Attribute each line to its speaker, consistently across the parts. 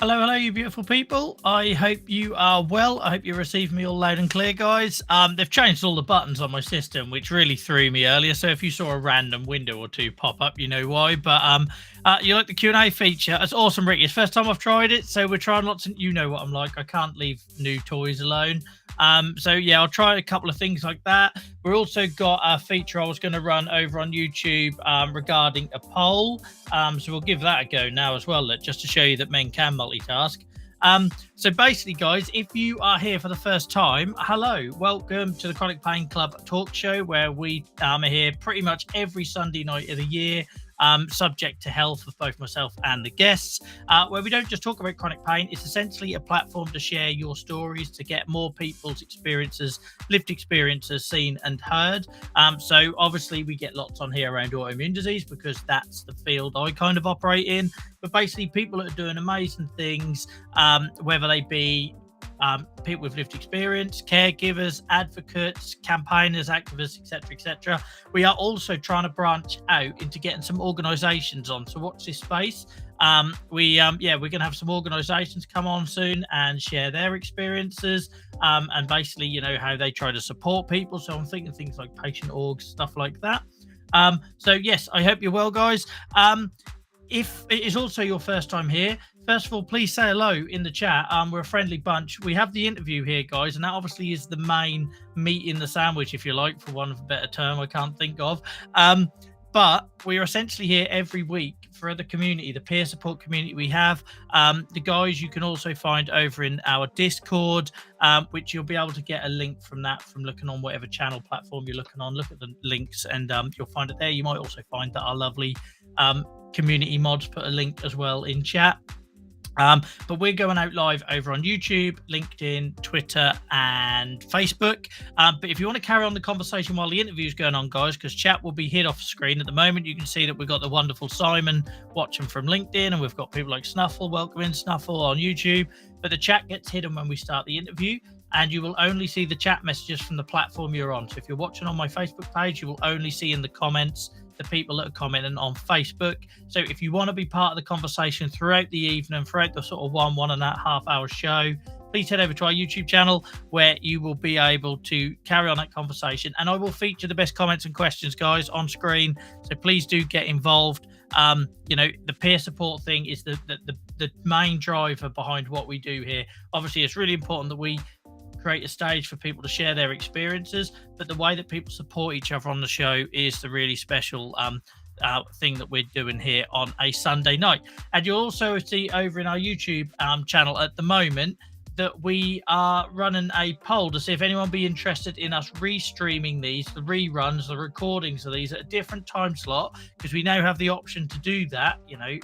Speaker 1: Hello, hello, you beautiful people. I hope you are well. I hope you received me all loud and clear, guys. They've changed all the buttons on my system, which really threw me earlier. So if you saw a random window or two pop up, you know why. But you like the Q&A feature? It's awesome, Ricky. It's the first time I've tried it, so we're trying lots of. You know what I'm like. I can't leave new toys alone. So yeah, I'll try a couple of things like that. We've also got a feature I was going to run over on YouTube regarding a poll. So we'll give that a go now as well, just to show you that men can multitask. So basically, guys, if you are here for the first time, hello, welcome to the Chronic Pain Club talk show, where we are here pretty much every Sunday night of the year, subject to health of both myself and the guests, where we don't just talk about chronic pain. It's essentially a platform to share your stories, to get more people's experiences, lived experiences seen and heard. So obviously we get lots on here around autoimmune disease because that's the field I kind of operate in. But basically people that are doing amazing things, whether they be people with lived experience, caregivers, advocates, campaigners, activists, etc. We are also trying to branch out into getting some organizations on. So watch this space. We're going to have some organizations come on soon and share their experiences, and basically, you know, how they try to support people. So I'm thinking things like patient orgs, stuff like that. So yes, I hope you're well, guys. If it is also your first time here, first of all, please say hello in the chat. We're a friendly bunch. We have the interview here, guys, and that obviously is the main meat in the sandwich, if you like, for want of a better term I can't think of. But we are essentially here every week for the community, the peer support community we have. The guys you can also find over in our Discord, which you'll be able to get a link from that from looking on whatever channel platform you're looking on. Look at the links and you'll find it there. You might also find that our lovely community mods put a link as well in chat. But we're going out live over on YouTube, LinkedIn, Twitter, and Facebook. But if you want to carry on the conversation while the interview is going on, guys, because chat will be hid off screen at the moment. You can see that we've got the wonderful Simon watching from LinkedIn, and we've got people like Snuffle, welcoming Snuffle on YouTube. But the chat gets hidden when we start the interview, and you will only see the chat messages from the platform you're on. So if you're watching on my Facebook page, you will only see in the comments the people that are commenting on Facebook. So if you want to be part of the conversation throughout the evening, throughout the sort of one and a half hour show, please head over to our YouTube channel, where you will be able to carry on that conversation. And I will feature the best comments and questions, guys, on screen. So please do get involved. You know, the peer support thing is the main driver behind what we do here. Obviously, it's really important that we create a stage for people to share their experiences, but the way that people support each other on the show is the really special thing that we're doing here on a Sunday night. And you'll also see over in our YouTube channel at the moment that we are running a poll to see if anyone be interested in us restreaming these, the reruns, the recordings of these at a different time slot, because we now have the option to do that. You know,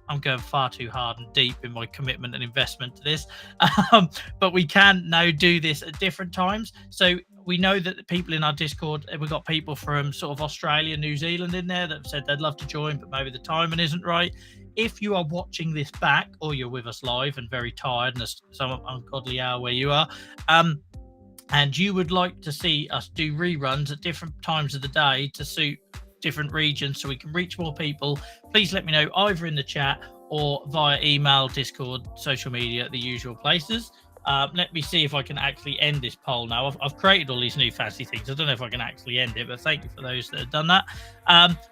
Speaker 1: I'm going far too hard and deep in my commitment and investment to this. But we can now do this at different times. So we know that the people in our Discord, we've got people from sort of Australia, New Zealand in there that have said they'd love to join, but maybe the timing isn't right. If you are watching this back, or you're with us live and very tired and there's some ungodly hour where you are, and you would like to see us do reruns at different times of the day to suit different regions so we can reach more people, please let me know either in the chat or via email, Discord, social media, the usual places. Let me see if I can actually end this poll now. I've created all these new fancy things. I don't know if I can actually end it, but thank you for those that have done that.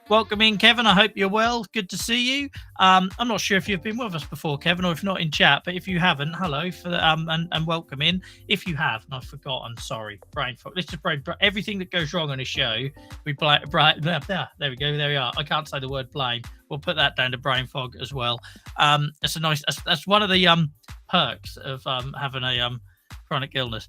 Speaker 1: Welcome in, Kevin. I hope you're well. Good to see you. I'm not sure if you've been with us before, Kevin, or if not in chat, but if you haven't, hello for and welcome in. If you have, and I've forgotten, sorry, brain fog. Let's just everything that goes wrong on a show. We there we go. There we are. I can't say the word blame. We'll put that down to brain fog as well. That's a nice. That's one of the perks of having a chronic illness.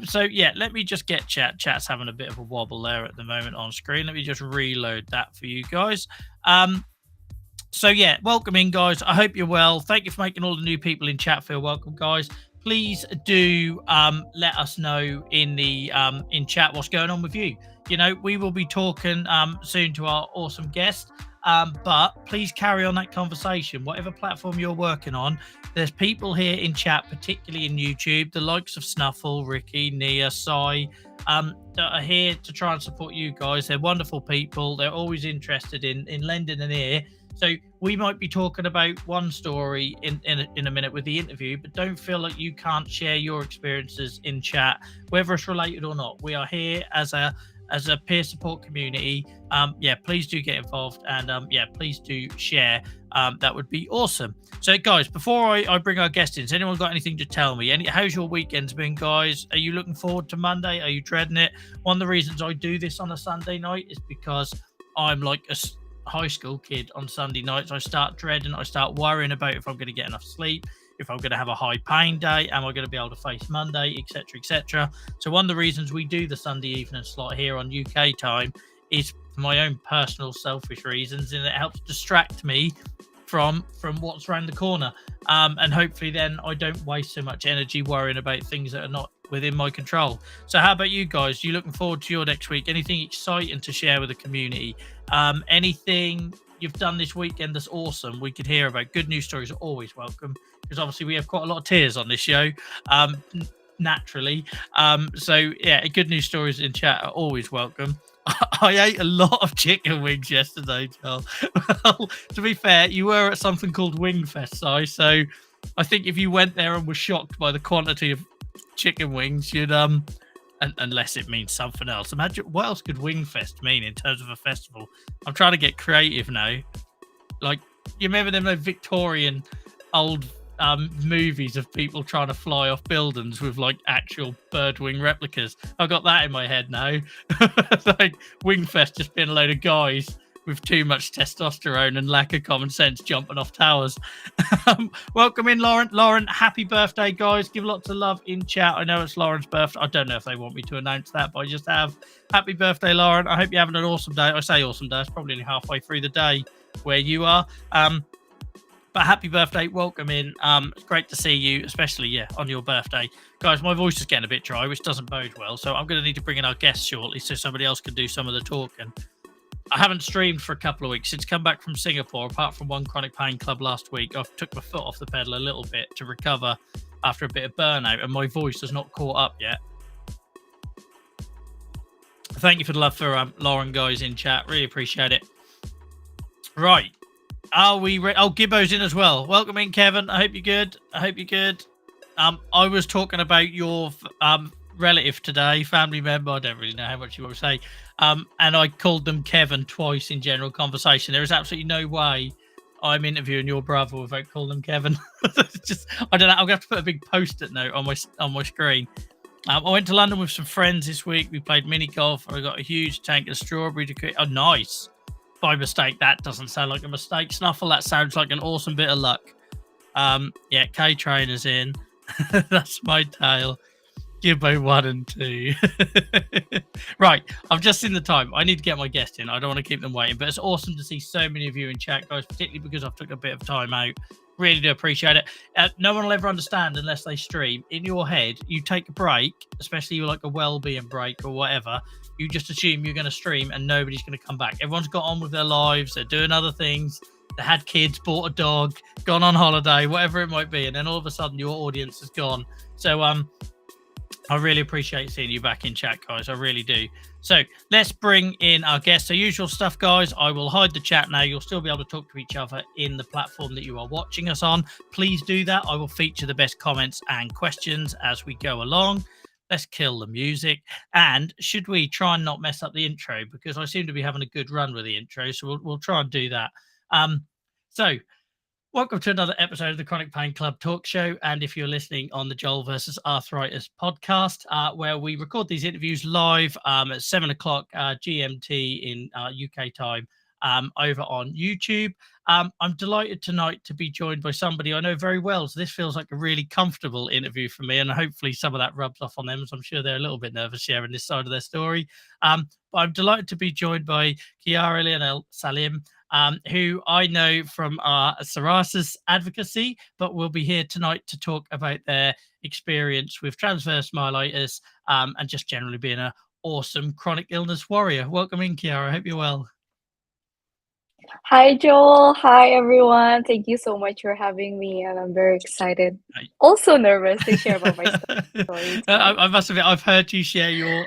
Speaker 1: So yeah, let me just get chat's having a bit of a wobble there at the moment on screen. Let me just reload that for you guys. So yeah, welcome in, guys. I hope you're well. Thank you for making all the new people in chat feel welcome, guys. Please do let us know in the in chat what's going on with you. You know, we will be talking soon to our awesome guest. But please carry on that conversation, whatever platform you're working on. There's people here in chat, particularly in YouTube, the likes of Snuffle, Ricky, Nia, Sai, that are here to try and support you guys. They're wonderful people. They're always interested in lending an ear. So we might be talking about one story in a minute with the interview, but don't feel like you can't share your experiences in chat, whether it's related or not. We are here as a peer support community. Please do get involved, and please do share. That would be awesome. So guys, before I bring our guest in, has anyone got anything to tell me? How's your weekends been, guys? Are you looking forward to Monday? Are you dreading it? One of the reasons I do this on a Sunday night is because I'm like a high school kid on Sunday nights. I start dreading, I start worrying about if I'm going to get enough sleep, if I'm going to have a high pain day, am I going to be able to face Monday, etc., etc. So one of the reasons we do the Sunday evening slot here on UK time is for my own personal selfish reasons, and it helps distract me from what's around the corner, and hopefully then I don't waste so much energy worrying about things that are not within my control. So how about you guys? You looking forward to your next week? Anything exciting to share with the community? Anything you've done this weekend that's awesome we could hear about? Good news stories are always welcome, because obviously we have quite a lot of tears on this show, naturally. Good news stories in chat are always welcome. I ate a lot of chicken wings yesterday, Joel. Well, to be fair, you were at something called Wingfest, so I think if you went there and were shocked by the quantity of chicken wings, you'd unless it means something else. Imagine what else could Wingfest mean in terms of a festival. I'm trying to get creative now. Like, you remember them Victorian old movies of people trying to fly off buildings with like actual bird wing replicas? I've got that in my head now. Like Wingfest just being a load of guys with too much testosterone and lack of common sense jumping off towers. Welcome in, Lauren. Lauren, happy birthday, guys. Give lots of love in chat. I know it's Lauren's birthday. I don't know if they want me to announce that, but I just have. Happy birthday, Lauren. I hope you're having an awesome day. I say awesome day. It's probably only halfway through the day where you are. But happy birthday. Welcome in. It's great to see you, especially, on your birthday. Guys, my voice is getting a bit dry, which doesn't bode well. So I'm going to need to bring in our guests shortly so somebody else can do some of the talking. I haven't streamed for a couple of weeks since come back from Singapore, apart from one chronic pain club last week. I've took my foot off the pedal a little bit to recover after a bit of burnout, and my voice has not caught up yet. Thank you for the love for Lauren, guys, in chat. Really appreciate it. Right. Are we ready? Oh, Gibbo's in as well. Welcome in, Kevin. I hope you're good. I was talking about your relative today, family member. I don't really know how much you want to say. And I called them Kevin twice in general conversation. There is absolutely no way I'm interviewing your brother without calling them Kevin. Just, I don't know. I'm gonna have to put a big post-it note on my screen. I went to London with some friends this week. We played mini golf. I got a huge tank of strawberry to create. Oh, nice. By mistake, that doesn't sound like a mistake. Snuffle, that sounds like an awesome bit of luck. K Trainer's in. That's my tale. Gibbo 1 and 2. Right, I've just seen the time. I need to get my guest in. I don't want to keep them waiting, but it's awesome to see so many of you in chat, guys, particularly because I've took a bit of time out. Really do appreciate it. No one will ever understand unless they stream. In your head, you take a break, especially like a well-being break or whatever. You just assume you're going to stream and nobody's going to come back. Everyone's got on with their lives. They're doing other things. They had kids, bought a dog, gone on holiday, whatever it might be. And then all of a sudden your audience is gone. So I really appreciate seeing you back in chat, guys. I really do. So let's bring in our guests. So usual stuff, guys. I will hide the chat now. You'll still be able to talk to each other in the platform that you are watching us on. Please do that. I will feature the best comments and questions as we go along. Let's kill the music. And should we try and not mess up the intro? Because I seem to be having a good run with the intro. So we'll try and do that. So welcome to another episode of the Chronic Pain Club talk show. And if you're listening on the Joel versus Arthritis podcast, where we record these interviews live at 7 o'clock GMT in UK time over on YouTube. I'm delighted tonight to be joined by somebody I know very well. So this feels like a really comfortable interview for me. And hopefully some of that rubs off on them, as I'm sure they're a little bit nervous sharing this side of their story. But I'm delighted to be joined by Chiara Lionel Salim, who I know from our psoriasis advocacy, but will be here tonight to talk about their experience with transverse myelitis and just generally being an awesome chronic illness warrior. Welcome in, Chiara. I hope you're well.
Speaker 2: Hi, Joel. Hi, everyone. Thank you so much for having me, and I'm very excited. Also nervous to share about my story.
Speaker 1: I must admit, I've heard you share your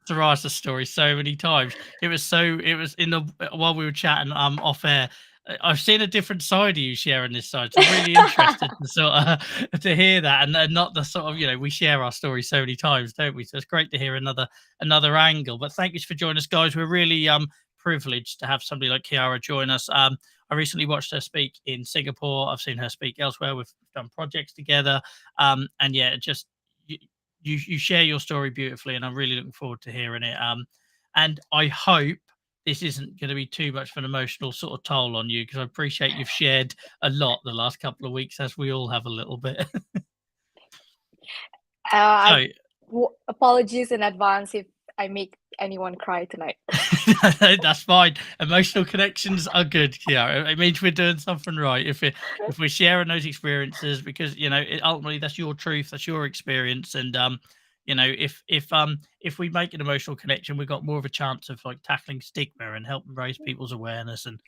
Speaker 1: psoriasis story so many times. It was in the while we were chatting off air. I've seen a different side of you sharing this side. So I'm really interested to sort of to hear that, and not the sort of, we share our story so many times, don't we? So it's great to hear another angle. But thank you for joining us, guys. We're really privileged to have somebody like Chiara join us. I recently watched her speak in Singapore. I've seen her speak elsewhere. We've done projects together, and yeah, just you share your story beautifully, and I'm really looking forward to hearing it. And I hope this isn't going to be too much of an emotional sort of toll on you, because I appreciate you've shared a lot the last couple of weeks, as we all have a little bit. So
Speaker 2: Apologies in advance if I make anyone cry tonight.
Speaker 1: that's fine. Emotional connections are good. Yeah, it means we're doing something right if we're sharing those experiences, because ultimately that's your truth, that's your experience, and if we make an emotional connection, we've got more of a chance of like tackling stigma and helping raise people's awareness and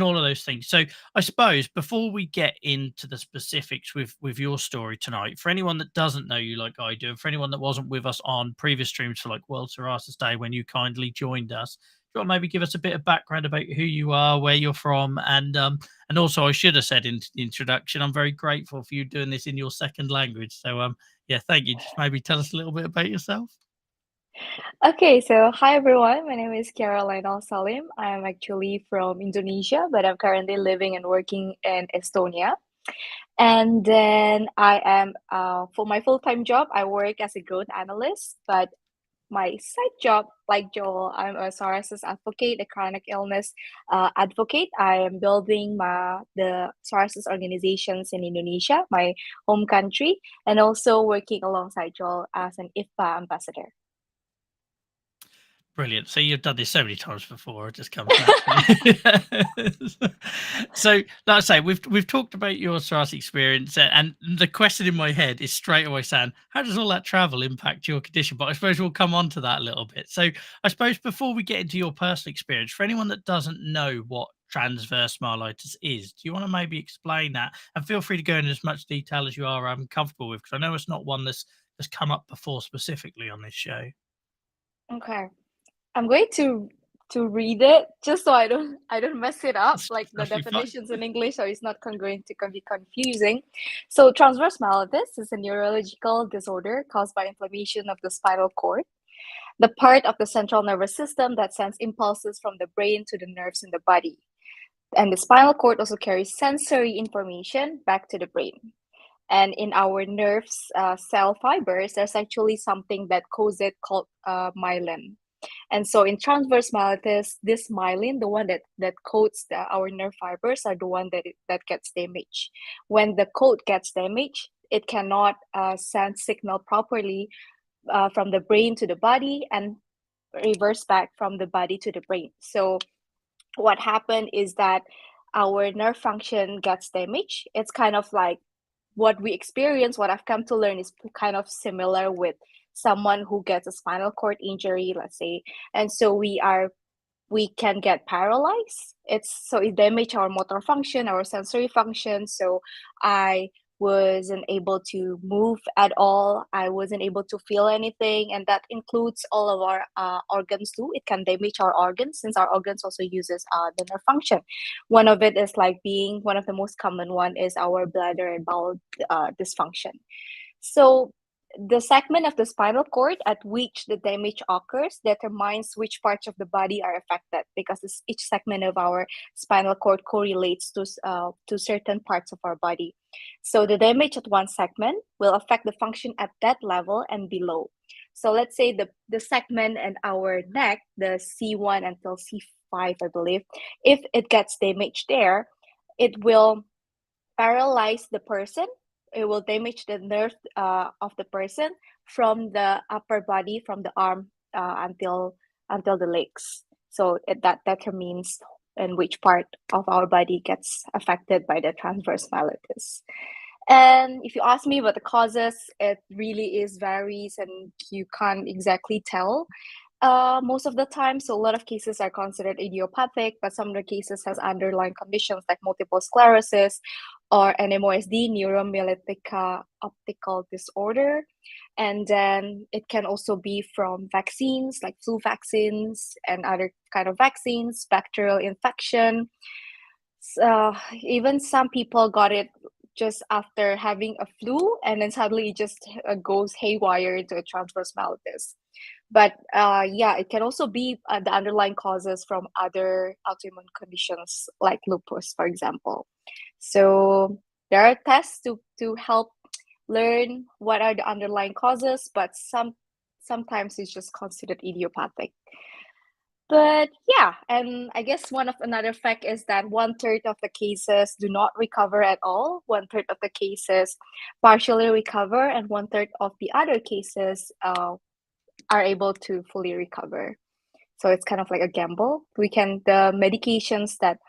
Speaker 1: all of those things. So I suppose before we get into the specifics with your story tonight, for anyone that doesn't know you like I do, and for anyone that wasn't with us on previous streams for like World Psoriasis Day when you kindly joined us, do you want to maybe give us a bit of background about who you are, where you're from, and also I should have said in the introduction, I'm very grateful for you doing this in your second language. So yeah, thank you. Just maybe tell us a little bit about yourself.
Speaker 2: Okay, so hi everyone. My name is Chiara Lionel Salim. I am actually from Indonesia, but I'm currently living and working in Estonia. And then I am, for my full-time job, I work as a growth analyst, but my side job, like Joel, I'm a psoriasis advocate, a chronic illness advocate. I am building the psoriasis organizations in Indonesia, my home country, and also working alongside Joel as an IFPA ambassador.
Speaker 1: Brilliant. So you've done this so many times before, it just comes naturally. So, like I say, we've talked about your psoriasis experience, and the question in my head is straight away saying, how does all that travel impact your condition? But I suppose we'll come on to that a little bit. So I suppose before we get into your personal experience, for anyone that doesn't know what transverse myelitis is, do you want to maybe explain that? And feel free to go into as much detail as you are comfortable with, because I know it's not one that's come up before specifically on this show.
Speaker 2: Okay. I'm going to read it just so I don't mess it up, like the definitions in English, so it's not going to be confusing. So transverse myelitis is a neurological disorder caused by inflammation of the spinal cord, the part of the central nervous system that sends impulses from the brain to the nerves in the body. And the spinal cord also carries sensory information back to the brain. And in our nerves cell fibers, there's actually something that codes it called myelin. And so in transverse myelitis, this myelin, the one that coats our nerve fibers, are the one that gets damaged. When the coat gets damaged, it cannot send signal properly from the brain to the body and reverse back from the body to the brain. So what happened is that our nerve function gets damaged. It's kind of like what we experience, what I've come to learn is kind of similar with someone who gets a spinal cord injury, let's say, and so we can get paralyzed. It damages our motor function, our sensory function. So I wasn't able to move at all. I wasn't able to feel anything, and that includes all of our organs too. It can damage our organs, since our organs also uses the nerve function. One of it is one of the most common one is our bladder and bowel dysfunction. So the segment of the spinal cord at which the damage occurs determines which parts of the body are affected, because each segment of our spinal cord correlates to certain parts of our body. So the damage at one segment will affect the function at that level and below. So let's say the segment in our neck, the C1 until C5, I believe, if it gets damaged there, it will paralyze the person. It will damage the nerve of the person from the upper body, from the arm until the legs. So that determines in which part of our body gets affected by the transverse myelitis. And if you ask me what the causes, it really varies, and you can't exactly tell most of the time. So a lot of cases are considered idiopathic, but some of the cases has underlying conditions like multiple sclerosis or NMOSD, neuromyelitic optical disorder. And then it can also be from vaccines like flu vaccines and other kind of vaccines, bacterial infection. Even some people got it just after having a flu, and then suddenly it just goes haywire into a transverse myelitis. But yeah, it can also be the underlying causes from other autoimmune conditions like lupus, for example. So there are tests to help learn what are the underlying causes, but sometimes it's just considered idiopathic. But yeah, and I guess one of another fact is that 1/3 of the cases do not recover at all. 1/3 of the cases partially recover, and 1/3 of the other cases are able to fully recover. So it's kind of like a gamble. The medications that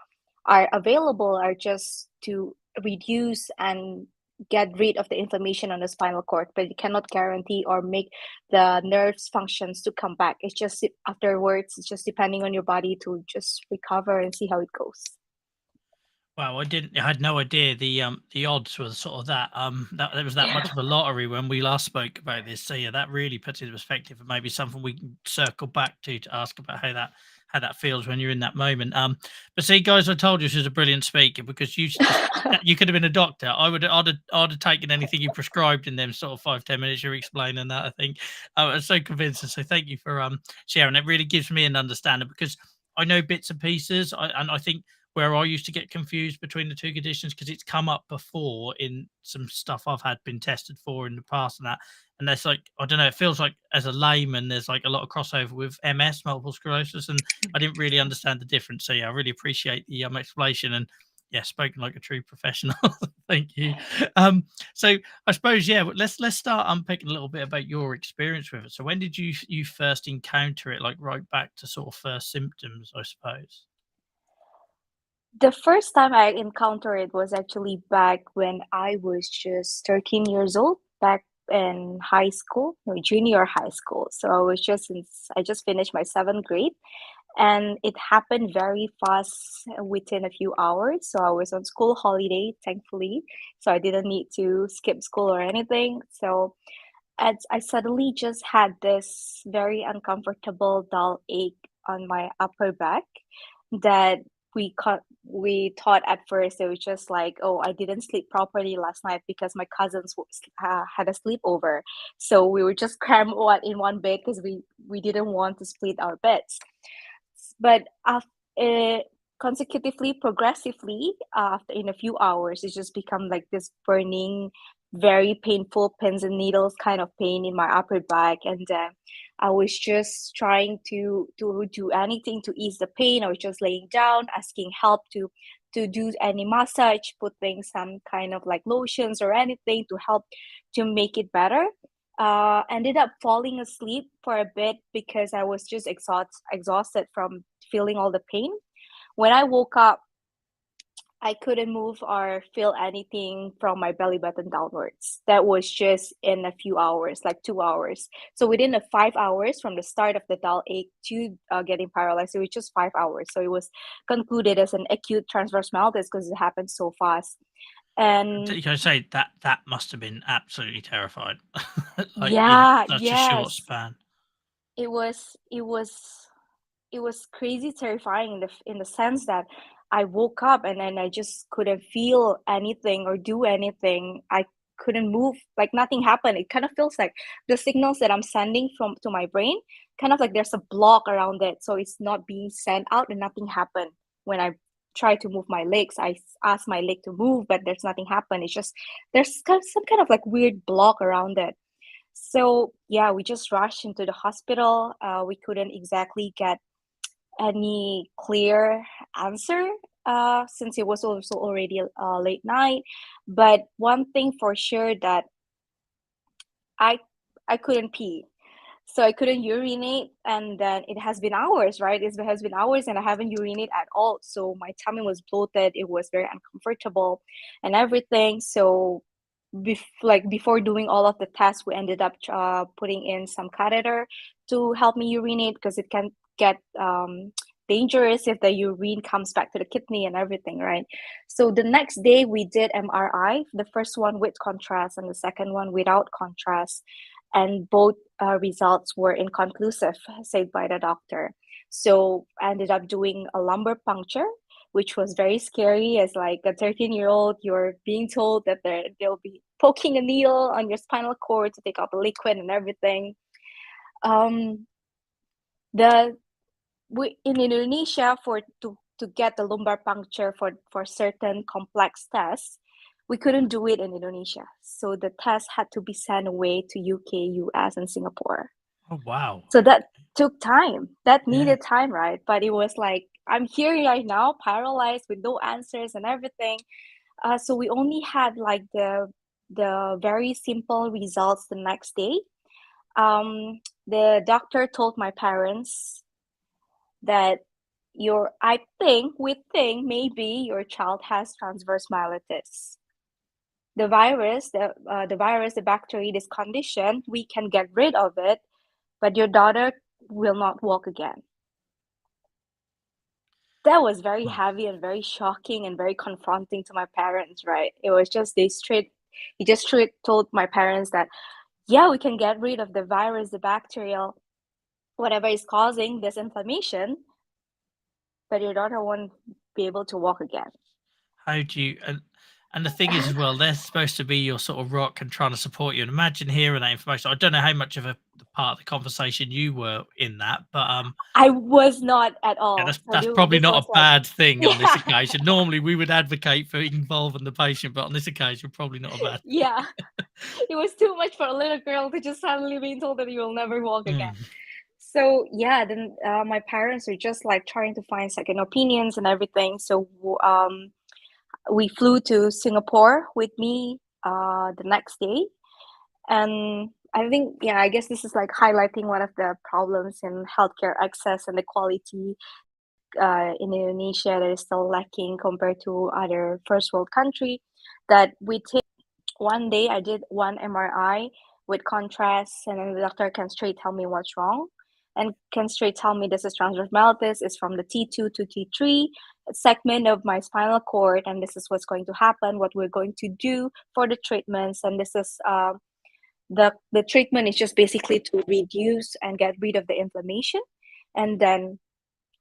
Speaker 2: are available are just to reduce and get rid of the inflammation on the spinal cord, but you cannot guarantee or make the nerves functions to come back. It's just afterwards, it's just depending on your body to just recover and see how it goes.
Speaker 1: Wow, I had no idea the odds were sort of that there was that much of a lottery when we last spoke about this. So yeah, that really puts it in perspective, and maybe something we can circle back to ask about how that feels when you're in that moment. But see, guys, I told you she was a brilliant speaker because you could have been a doctor. I'd have taken anything you prescribed in them sort of 5-10 minutes you're explaining that. I think I was so convincing. So thank you for sharing. It really gives me an understanding because I know bits and pieces, and I think where I used to get confused between the two conditions because it's come up before in some stuff I've had been tested for in the past and that's like, I don't know, it feels like as a layman there's like a lot of crossover with MS, multiple sclerosis, and I didn't really understand the difference. So yeah, I really appreciate the explanation, and yeah, spoken like a true professional. Thank you. So I suppose, yeah, let's start unpicking a little bit about your experience with it. So when did you first encounter it, like right back to sort of first symptoms, I suppose?
Speaker 2: The first time I encountered it was actually back when I was just 13 years old, back in high school, no, junior high school. So I just finished my seventh grade, and it happened very fast within a few hours. So I was on school holiday, thankfully, so I didn't need to skip school or anything. So I suddenly just had this very uncomfortable dull ache on my upper back that we thought at first it was just like, oh, I didn't sleep properly last night because my cousins had a sleepover, so we were just crammed in one bed because we didn't want to split our beds. But uh, consecutively, progressively, after in a few hours, it just become like this burning, very painful pins and needles kind of pain in my upper back, and I was just trying to do anything to ease the pain. I was just laying down, asking help to do any massage, putting some kind of like lotions or anything to help to make it better. Ended up falling asleep for a bit because I was just exhausted from feeling all the pain. When I woke up, I couldn't move or feel anything from my belly button downwards. That was just in a few hours, like 2 hours. So within the 5 hours from the start of the dull ache to getting paralyzed, it was just 5 hours. So it was concluded as an acute transverse myelitis because it happened so fast. And
Speaker 1: Can I say that must have been absolutely terrified, like in
Speaker 2: yeah,
Speaker 1: such a short
Speaker 2: yes,
Speaker 1: span.
Speaker 2: it was it was it was crazy terrifying in the sense that I woke up and then I just couldn't feel anything or do anything. I couldn't move, like nothing happened. It kind of feels like the signals that I'm sending from to my brain, kind of like there's a block around it, so it's not being sent out and nothing happened. When I try to move my legs, I ask my leg to move, but there's nothing happen. It's just there's some kind of like weird block around it. So yeah, we just rushed into the hospital. We couldn't exactly get any clear answer since it was also already late night. But one thing for sure that I I couldn't pee. So I couldn't urinate, and then it has been hours, right? It has been hours and I haven't urinated at all. So my tummy was bloated, it was very uncomfortable and everything. So before doing all of the tests, we ended up putting in some catheter to help me urinate because it can get dangerous if the urine comes back to the kidney and everything, right? So the next day we did MRI, the first one with contrast and the second one without contrast. and both results were inconclusive, said by the doctor. So I ended up doing a lumbar puncture, which was very scary. As like a 13-year-old, you're being told that they'll be poking a needle on your spinal cord to take out the liquid and everything. Um, the in Indonesia, to get the lumbar puncture for certain complex tests, we couldn't do it in Indonesia. So the test had to be sent away to UK, US, and Singapore.
Speaker 1: Oh wow.
Speaker 2: So that took time. That
Speaker 1: Yeah.
Speaker 2: needed time, right? But it was like, I'm here right now, paralyzed with no answers and everything. So we only had like the very simple results the next day. The doctor told my parents that we think maybe your child has transverse myelitis. The virus, the bacteria, this condition, we can get rid of it, but your daughter will not walk again. That was very
Speaker 1: Oh,
Speaker 2: heavy and very shocking and very confronting to my parents, right? It was just he just straight told my parents that, yeah, we can get rid of the virus, the bacterial, whatever is causing this inflammation, but your daughter won't be able to walk again.
Speaker 1: how do you and the thing is as well, they're supposed to be your sort of rock and trying to support you. And imagine hearing that information. I don't know how much of a part of the conversation you were in that, but
Speaker 2: I was not at
Speaker 1: yeah,
Speaker 2: all. So
Speaker 1: that's probably
Speaker 2: this
Speaker 1: not
Speaker 2: was
Speaker 1: a
Speaker 2: like,
Speaker 1: bad thing on this
Speaker 2: yeah,
Speaker 1: occasion. Normally, we would advocate for involving the patient, but on this occasion, probably not a bad thing.
Speaker 2: yeah. It was too much for a little girl to just suddenly being told that you will never walk again.
Speaker 1: Mm.
Speaker 2: So yeah, then my parents were just like trying to find second opinions and everything. So we flew to Singapore with me the next day, and I think, yeah, I guess this is like highlighting one of the problems in healthcare access and the quality in Indonesia that is still lacking compared to other first world country. That we take one day, I did one MRI with contrast, and then the doctor can straight tell me what's wrong, and can straight tell me this is transverse myelitis. It's from the T2 to T3 segment of my spinal cord, and this is what's going to happen. What we're going to do for the treatments, and this is the treatment is just basically to reduce and get rid of the inflammation, and then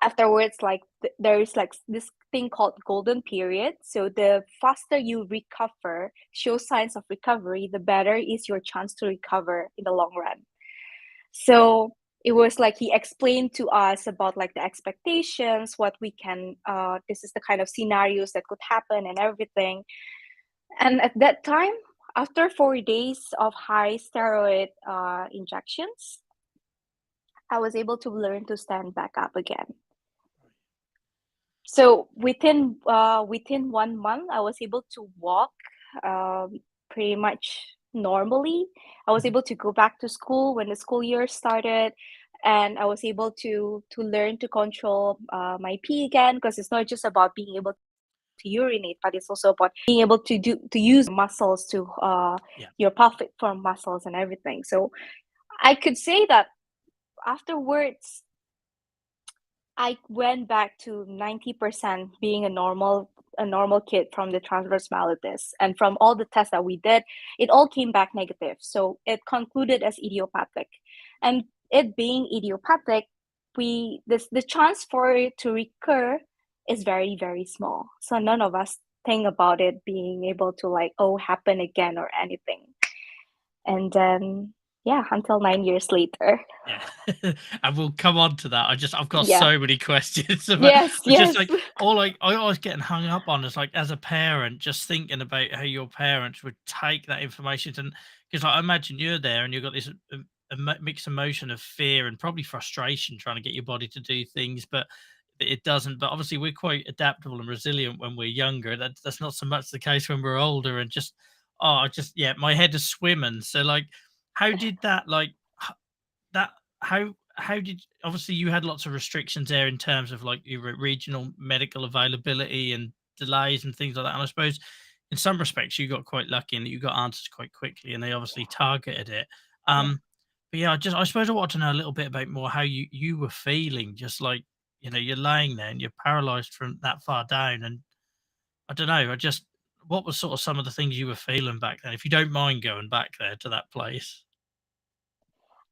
Speaker 2: afterwards, like there is like this thing called golden period. So the faster you recover, show signs of recovery, the better is your chance to recover in the long run. So it was like he explained to us about like the expectations, what we can this is the kind of scenarios that could happen and everything. And at that time, after 4 days of high steroid injections, I was able to learn to stand back up again. So within 1 month, I was able to walk pretty much normally. I was
Speaker 1: Mhm.
Speaker 2: able to go back to school when the school year started, and I was able to learn to control my pee again, because it's not just about being able to urinate, but it's also about being able to use muscles to
Speaker 1: Yeah.
Speaker 2: your pelvic floor muscles and everything. So I could say that afterwards I went back to 90% being a normal kid from the transverse myelitis. And from all the tests that we did, it all came back negative. So it concluded as idiopathic. And it being idiopathic, the chance for it to recur is very, very small. So none of us think about it being able to like, oh, happen again or anything. And then yeah, until 9 years later.
Speaker 1: Yeah, and we'll come on to that. I've got
Speaker 2: Yeah.
Speaker 1: so many questions about
Speaker 2: Yes,
Speaker 1: just
Speaker 2: yes.
Speaker 1: like I always getting hung up on is like as a parent, just thinking about how your parents would take that information, and because I imagine you're there and you've got this mixed emotion of fear and probably frustration trying to get your body to do things, but it doesn't. But obviously, we're quite adaptable and resilient when we're younger. That's not so much the case when we're older. And just yeah, my head is swimming. So like, how did that like? That how did obviously you had lots of restrictions there in terms of like your regional medical availability and delays and things like that. And I suppose in some respects you got quite lucky in that you got answers quite quickly and they obviously targeted it.
Speaker 2: Yeah.
Speaker 1: But yeah, I suppose I want to know a little bit about more how you were feeling, just like you're laying there and you're paralyzed from that far down. And I don't know, I just what was sort of some of the things you were feeling back then, if you don't mind going back there to that place?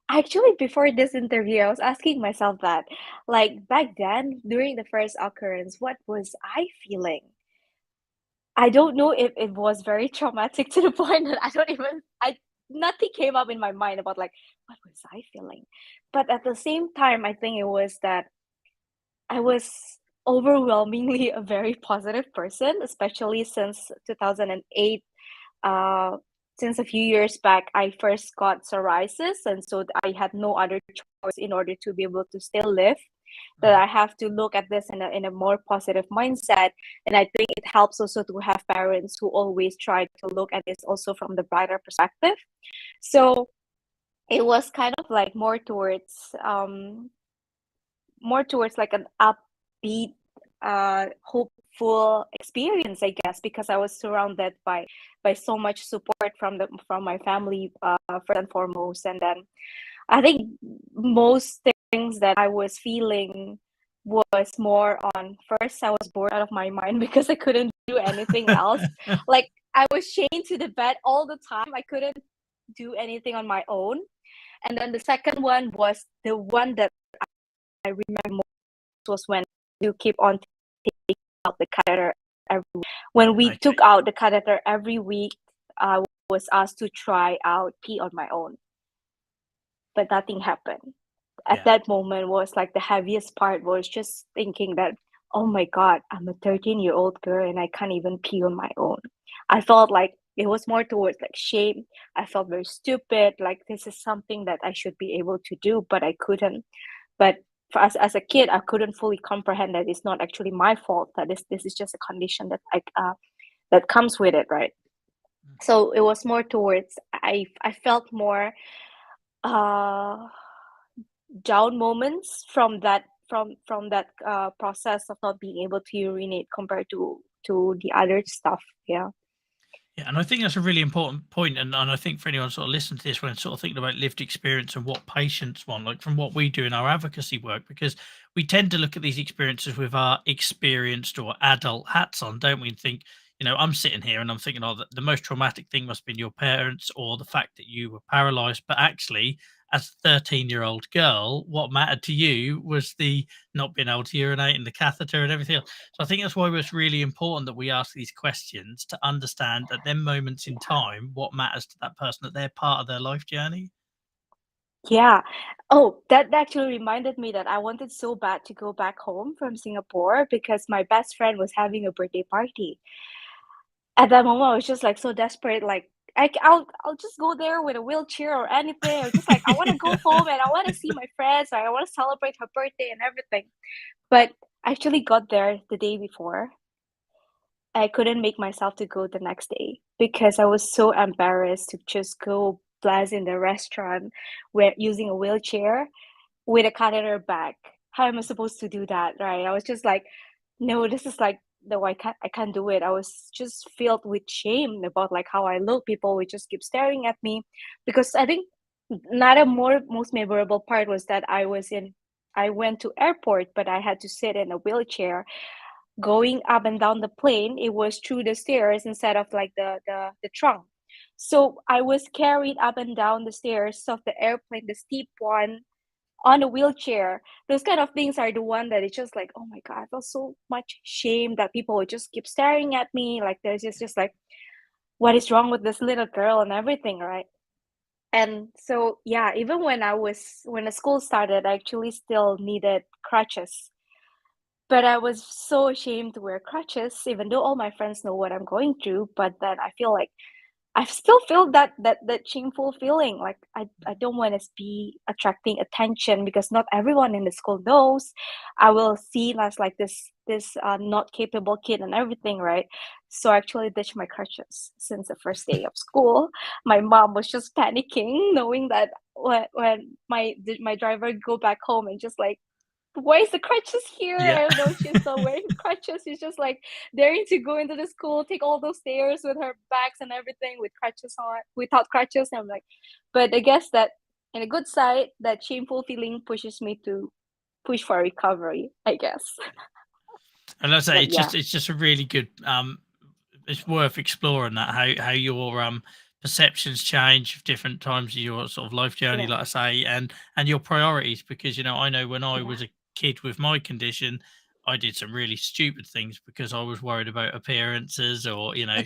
Speaker 2: Actually, before this interview, I was asking myself that, like back then, during the first occurrence, what was I feeling? I don't know if it was very traumatic to the point that I nothing came up in my mind about like what was I feeling. But at the same time, I think it was that I was overwhelmingly a very positive person, especially since 2008. Uh, since a few years back, I first got psoriasis, and so I had no other choice in order to be able to still live. That I have to look at this in a more positive mindset, and I think it helps also to have parents who always try to look at this also from the brighter perspective. So it was kind of like more towards like an upbeat, hopeful experience, I guess, because I was surrounded by so much support from my family, first and foremost. And then I think most things that I was feeling was more on, first I was bored out of my mind because I couldn't do anything else. Like I was chained to the bed all the time. I couldn't do anything on my own. And then the second one was the one that I remember most was when you keep on taking out the catheter every week. When we took out the catheter every week, I was asked to try out pee on my own, but nothing happened. At that moment was like the heaviest part was just thinking that, oh my God, I'm a 13-year-old girl and I can't even pee on my own. I felt like it was more towards like shame. I felt very stupid, like this is something that I should be able to do, but I couldn't. But for us as a kid, I couldn't fully comprehend that it's not actually my fault, that this is just a condition that that comes with it, right? So it was more towards I felt more uh down moments from that process of not being able to urinate compared to the other stuff. Yeah.
Speaker 1: Yeah, and I think that's a really important point, and I think for anyone sort of listening to this when sort of thinking about lived experience and what patients want, like from what we do in our advocacy work, because we tend to look at these experiences with our experienced or adult hats on, don't we? And think, I'm sitting here and I'm thinking, oh, the most traumatic thing must have been your parents or the fact that you were paralyzed. But actually, as a 13-year-old girl, what mattered to you was the not being able to urinate and the catheter and everything else. So I think that's why it's really important that we ask these questions to understand at them moments in time what matters to that person, that they're part of their life journey.
Speaker 2: Yeah. Oh, that actually reminded me that I wanted so bad to go back home from Singapore because my best friend was having a birthday party. At that moment, I was just like so desperate, like I'll just go there with a wheelchair or anything. I was just like, I want to go home and I want to see my friends. I want to celebrate her birthday and everything. But I actually got there the day before. I couldn't make myself to go the next day because I was so embarrassed to just go blast in the restaurant where using a wheelchair with a catheter bag. How am I supposed to do that, right? I was just like, no, this is like, no, I can't do it. I was just filled with shame about like how I look. People would just keep staring at me because I think not a most memorable part was that I went to airport, but I had to sit in a wheelchair going up and down the plane. It was through the stairs instead of like the trunk. So I was carried up and down the stairs of the airplane, the steep one, on a wheelchair. Those kind of things are the one that it's just like, oh my God, I felt so much shame that people would just keep staring at me. Like there's just like, what is wrong with this little girl and everything, right? And so yeah, even when the school started, I actually still needed crutches. But I was so ashamed to wear crutches, even though all my friends know what I'm going through. But then I feel like I still feel that shameful feeling. Like I don't want to be attracting attention because not everyone in the school knows. I will see as like this not capable kid and everything, right? So I actually ditched my crutches since the first day of school. My mom was just panicking, knowing that when my driver go back home and just like, why is the crutches here?
Speaker 1: Yeah.
Speaker 2: I don't know. She's still wearing crutches. She's just like daring to go into the school, take all those stairs with her bags and everything with crutches on, without crutches. And I'm like, but I guess that in a good side, that shameful feeling pushes me to push for recovery, I guess.
Speaker 1: And let's say
Speaker 2: But yeah.
Speaker 1: it's just a really good it's worth exploring that how your perceptions change of different times of your sort of life journey,
Speaker 2: Yeah.
Speaker 1: like I say, and your priorities. Because I know when I
Speaker 2: Yeah.
Speaker 1: was a kid with my condition, I did some really stupid things because I was worried about appearances, or
Speaker 2: Yeah.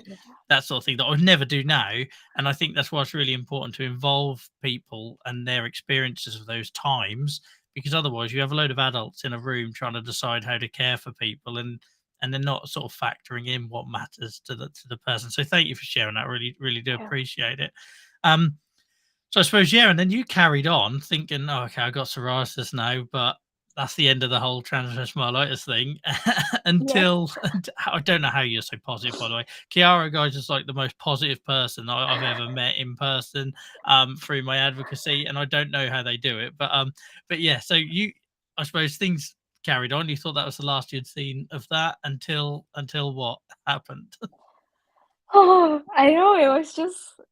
Speaker 1: that sort of thing that I would never do now. And I think that's why it's really important to involve people and their experiences of those times, because otherwise you have a load of adults in a room trying to decide how to care for people, and they're not sort of factoring in what matters to the person. So thank you for sharing that. Really, really do
Speaker 2: Yeah.
Speaker 1: appreciate it. Um, so I suppose, yeah, and then you carried on thinking, oh, okay, I got psoriasis now, but that's the end of the whole transverse myelitis thing
Speaker 2: Yes.
Speaker 1: until I don't know how you're so positive, by the way. Chiara, guys, is like the most positive person I've ever met in person, through my advocacy, and I don't know how they do it, but yeah. So I suppose things carried on. You thought that was the last you'd seen of that until what happened?
Speaker 2: Oh, I know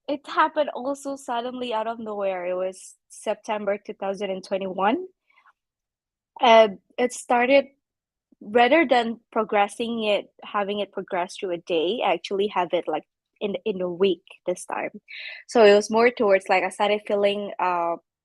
Speaker 2: it happened also suddenly out of nowhere. It was September 2021. And it started rather than having it progress through a day, I actually have it like in a week this time. So it was more towards like I started feeling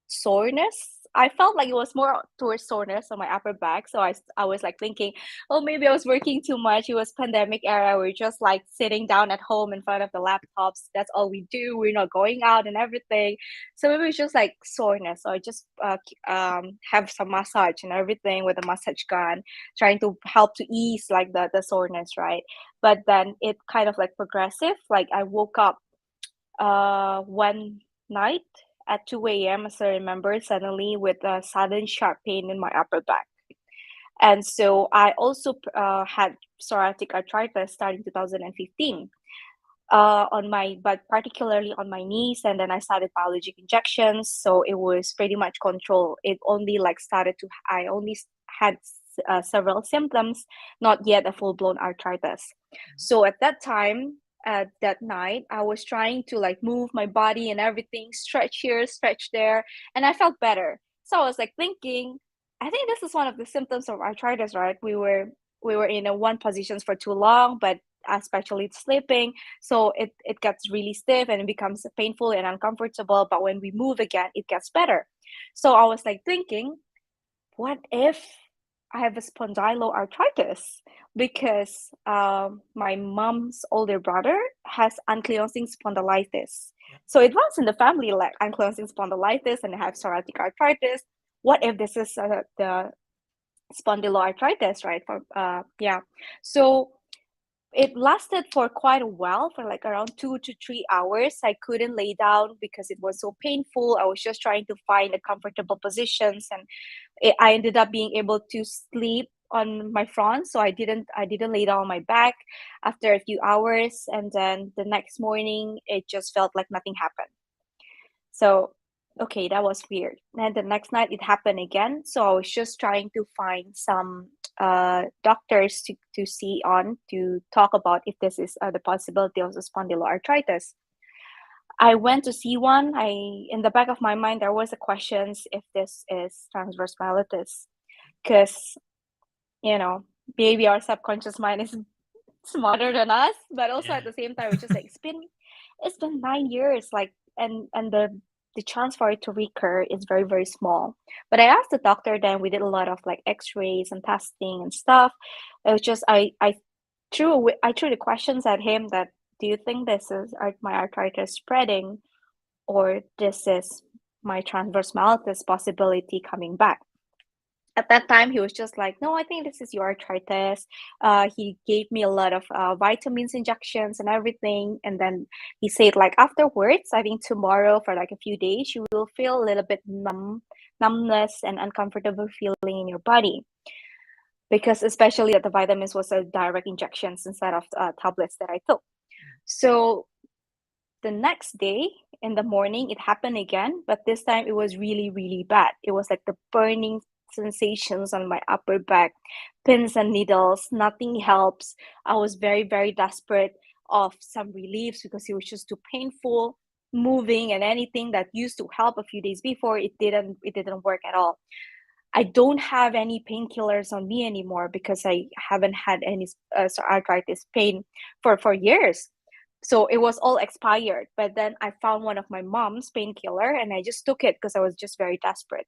Speaker 2: soreness. I felt like it was more towards soreness on my upper back. So I was like thinking, oh, maybe I was working too much. It was pandemic era. We're just like sitting down at home in front of the laptops. That's all we do. We're not going out and everything. So maybe it's just like soreness. So I just have some massage and everything with a massage gun, trying to help to ease like the soreness, right? But then it kind of like progressive. Like I woke up one night at 2 a.m., as I remember, suddenly with a sudden sharp pain in my upper back. And so I also had psoriatic arthritis starting 2015 but particularly on my knees, and then I started biologic injections, so it was pretty much control. It only like started to I only had several symptoms, not yet a full-blown arthritis. So at that time, at that night, I was trying to like move my body and everything, stretch here, stretch there, and I felt better. So I was like thinking, I think this is one of the symptoms of arthritis, right? We were in a one positions for too long, but especially sleeping, so it gets really stiff and it becomes painful and uncomfortable, but when we move again it gets better. So I was like thinking, what if I have a spondyloarthritis? Because my mom's older brother has ankylosing spondylitis.
Speaker 1: Yeah.
Speaker 2: So it runs in the family, like ankylosing spondylitis, and I have psoriatic arthritis. What if this is the spondyloarthritis, right? Yeah. So it lasted for quite a while, for like around 2 to 3 hours. I couldn't lay down because it was so painful. I was just trying to find a comfortable positions, and I ended up being able to sleep on my front, so I didn't lay down on my back after a few hours, and then the next morning it just felt like nothing happened. So, okay, that was weird. And the next night it happened again. So I was just trying to find some doctors to see on to talk about if this is the possibility of the spondyloarthritis. I went to see one. In the back of my mind, there was a questions if this is transverse myelitis, because you know maybe our subconscious mind is smarter than us, but also
Speaker 1: Yeah.
Speaker 2: at the same time, it's just like it's been 9 years, like, and the chance for it to recur is very very small. But I asked the doctor. Then we did a lot of like X-rays and testing and stuff. It was just I threw the questions at him that, do you think this is my arthritis spreading, or this is my transverse myelitis possibility coming back? At that time he was just like, no, I think this is your arthritis. He gave me a lot of vitamins injections and everything, and then he said like afterwards, I think tomorrow for like a few days you will feel a little bit numbness and uncomfortable feeling in your body, because especially that the vitamins was a direct injections instead of tablets that I took. So the next day in the morning it happened again, but this time it was really really bad. It was like the burning sensations on my upper back, pins and needles, nothing helps. I was very very desperate of some reliefs because it was just too painful. Moving and anything that used to help a few days before, it didn't work at all. I don't have any painkillers on me anymore because I haven't had any arthritis pain for years. So it was all expired. But then I found one of my mom's painkiller and I just took it because I was just very desperate.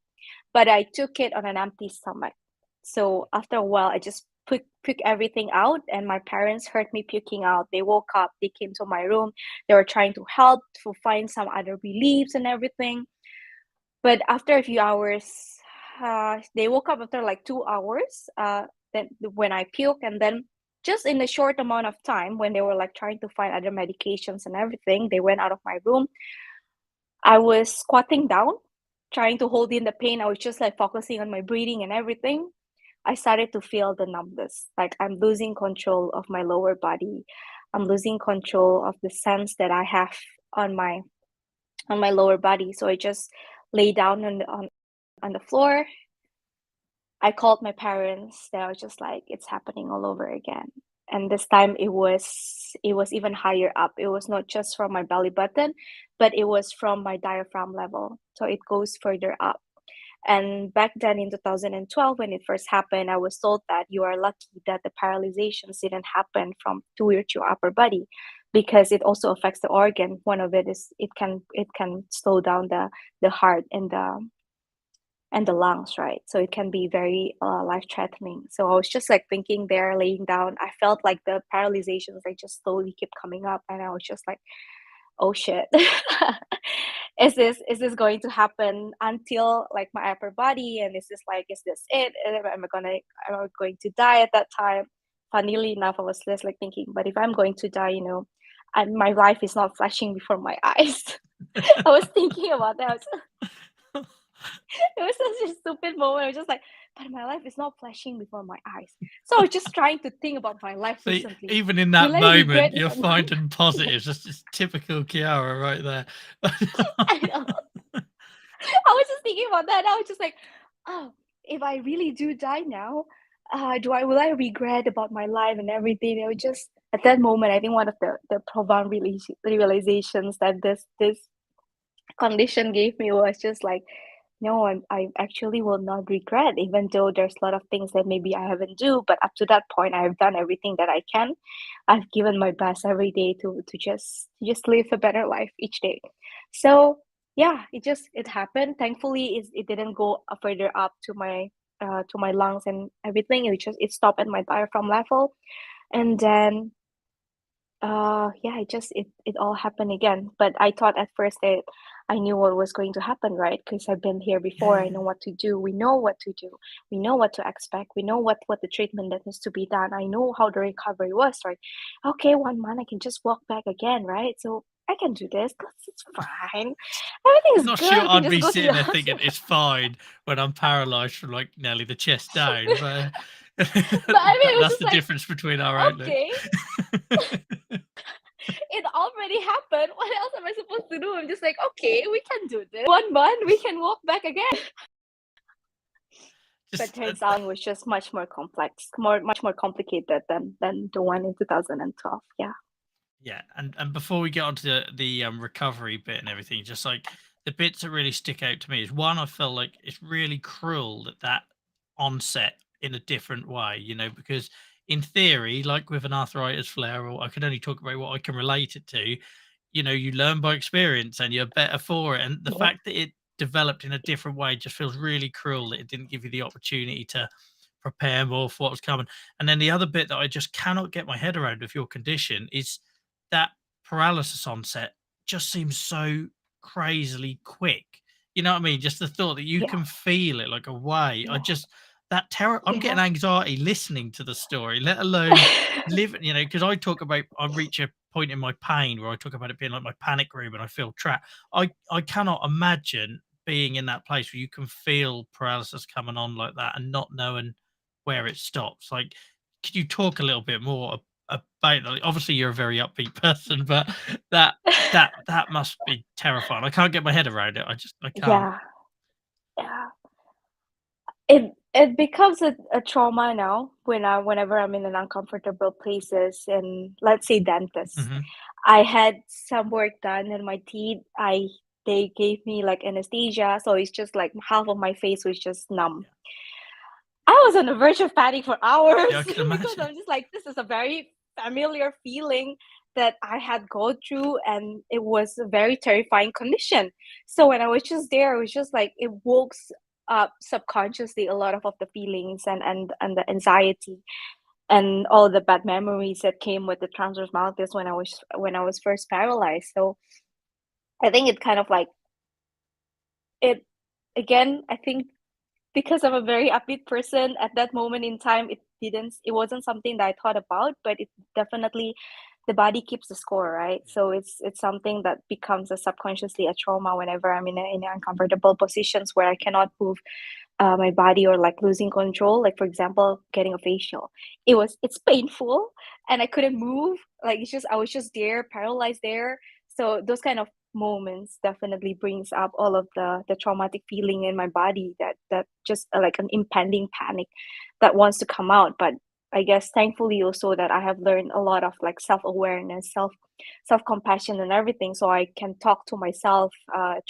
Speaker 2: But I took it on an empty stomach. So after a while, I just puke everything out, and my parents heard me puking out. They woke up, they came to my room, they were trying to help to find some other reliefs and everything. But after a few hours, they woke up after like 2 hours. Then when I puke, and then just in a short amount of time, when they were like trying to find other medications and everything, they went out of my room. I was squatting down, trying to hold in the pain. I was just like focusing on my breathing and everything. I started to feel the numbness, like I'm losing control of my lower body. I'm losing control of the sense that I have on my lower body. So I just lay down on the floor. I called my parents. They were just like, it's happening all over again. And this time it was even higher up. It was not just from my belly button, but it was from my diaphragm level. So it goes further up. And back then in 2012, when it first happened, I was told that you are lucky that the paralyzations didn't happen to your upper body, because it also affects the organ. One of it is it can slow down the heart and the lungs, right? So it can be very life-threatening. So I was just like thinking there, laying down. I felt like the paralyzations like just slowly keep coming up, and I was just like, oh shit. Is this going to happen until like my upper body? And is this it? Am I going to die at that time? Funnily enough, I was just like thinking, but if I'm going to die, and my life is not flashing before my eyes. I was thinking about that. It was such a stupid moment. I was just like, but my life is not flashing before my eyes. So I was just trying to think about my life
Speaker 1: So
Speaker 2: recently.
Speaker 1: even in that
Speaker 2: Will I regret
Speaker 1: moment,
Speaker 2: if
Speaker 1: you're
Speaker 2: I'm
Speaker 1: finding positives. That's just typical Chiara right there.
Speaker 2: I know. I was just thinking about that. I was just like, oh, if I really do die now, will I regret about my life and everything? It was just at that moment, I think one of the profound realizations that this condition gave me was just like, no, I actually will not regret, even though there's a lot of things that maybe I haven't do, but up to that point, I have done everything that I can. I've given my best every day to just live a better life each day. So yeah, it happened. Thankfully, it didn't go further up to my lungs and everything. It stopped at my diaphragm level, and then yeah, it all happened again. But I thought at first that I knew what was going to happen, right? Because I've been here before. I know what to do. We know what to do. We know what to expect. We know what the treatment that needs to be done. I know how the recovery was, right? Okay, 1 month I can just walk back again, right? So I can do this. It's fine. Everything
Speaker 1: I'm
Speaker 2: is
Speaker 1: not
Speaker 2: good.
Speaker 1: sure
Speaker 2: I can
Speaker 1: I'd
Speaker 2: just
Speaker 1: be
Speaker 2: go to
Speaker 1: sitting
Speaker 2: the
Speaker 1: there thinking
Speaker 2: hospital.
Speaker 1: it's fine when I'm paralyzed from like nearly the chest down, but
Speaker 2: But I mean, it was
Speaker 1: that's
Speaker 2: just
Speaker 1: the
Speaker 2: like,
Speaker 1: difference between our outlook.
Speaker 2: okay, it already happened. What else am I supposed to do? I'm just like, okay, we can do this. 1 month, we can walk back again. But turns out it was just much more complex, much more complicated than the one in 2012. Yeah.
Speaker 1: Yeah, and before we get on to the recovery bit and everything, just like the bits that really stick out to me is one, I feel like it's really cruel that onset in a different way, because in theory, like with an arthritis flare, or I can only talk about what I can relate it to, you learn by experience and you're better for it. And the
Speaker 2: Yeah.
Speaker 1: fact that it developed in a different way just feels really cruel that it didn't give you the opportunity to prepare more for what was coming. And then the other bit that I just cannot get my head around with your condition is that paralysis onset just seems so crazily quick. You know what I mean? Just the thought that you
Speaker 2: Yeah.
Speaker 1: can feel it like a way.
Speaker 2: Yeah.
Speaker 1: That terror. I'm getting
Speaker 2: Yeah.
Speaker 1: anxiety listening to the story, let alone live. Because I reach a point in my pain where I talk about it being like my panic room and I feel trapped. I cannot imagine being in that place where you can feel paralysis coming on like that and not knowing where it stops. Like, could you talk a little bit more about, like, obviously you're a very upbeat person, but that must be terrifying. I can't get my head around it. I can't.
Speaker 2: Yeah. Yeah. It becomes a trauma now whenever I'm in an uncomfortable places, and let's say dentist.
Speaker 1: Mhm.
Speaker 2: I had some work done in my teeth. They gave me like anesthesia, so it's just like half of my face was just numb.
Speaker 1: Yeah.
Speaker 2: I was on the verge of panic for hours
Speaker 1: Yeah, I can
Speaker 2: because
Speaker 1: imagine.
Speaker 2: I'm just like, this is a very familiar feeling that I had gone through, and it was a very terrifying condition. So when I was just there, it was just like it woke up subconsciously a lot of the feelings and the anxiety and all the bad memories that came with the transverse myelitis when I was first paralyzed. So I think it kind of like it again. I think because I'm a very upbeat person at that moment in time, it wasn't something that I thought about, but it definitely the body keeps the score, right? So it's something that becomes a subconsciously a trauma whenever I'm in uncomfortable positions where I cannot move my body, or like losing control, like for example getting a facial. It's painful and I couldn't move, like it's just I was just there paralyzed there. So those kind of moments definitely brings up all of the traumatic feeling in my body, that just like an impending panic that wants to come out. But I guess thankfully also that I have learned a lot of like self-awareness, self-compassion and everything, so I can talk to myself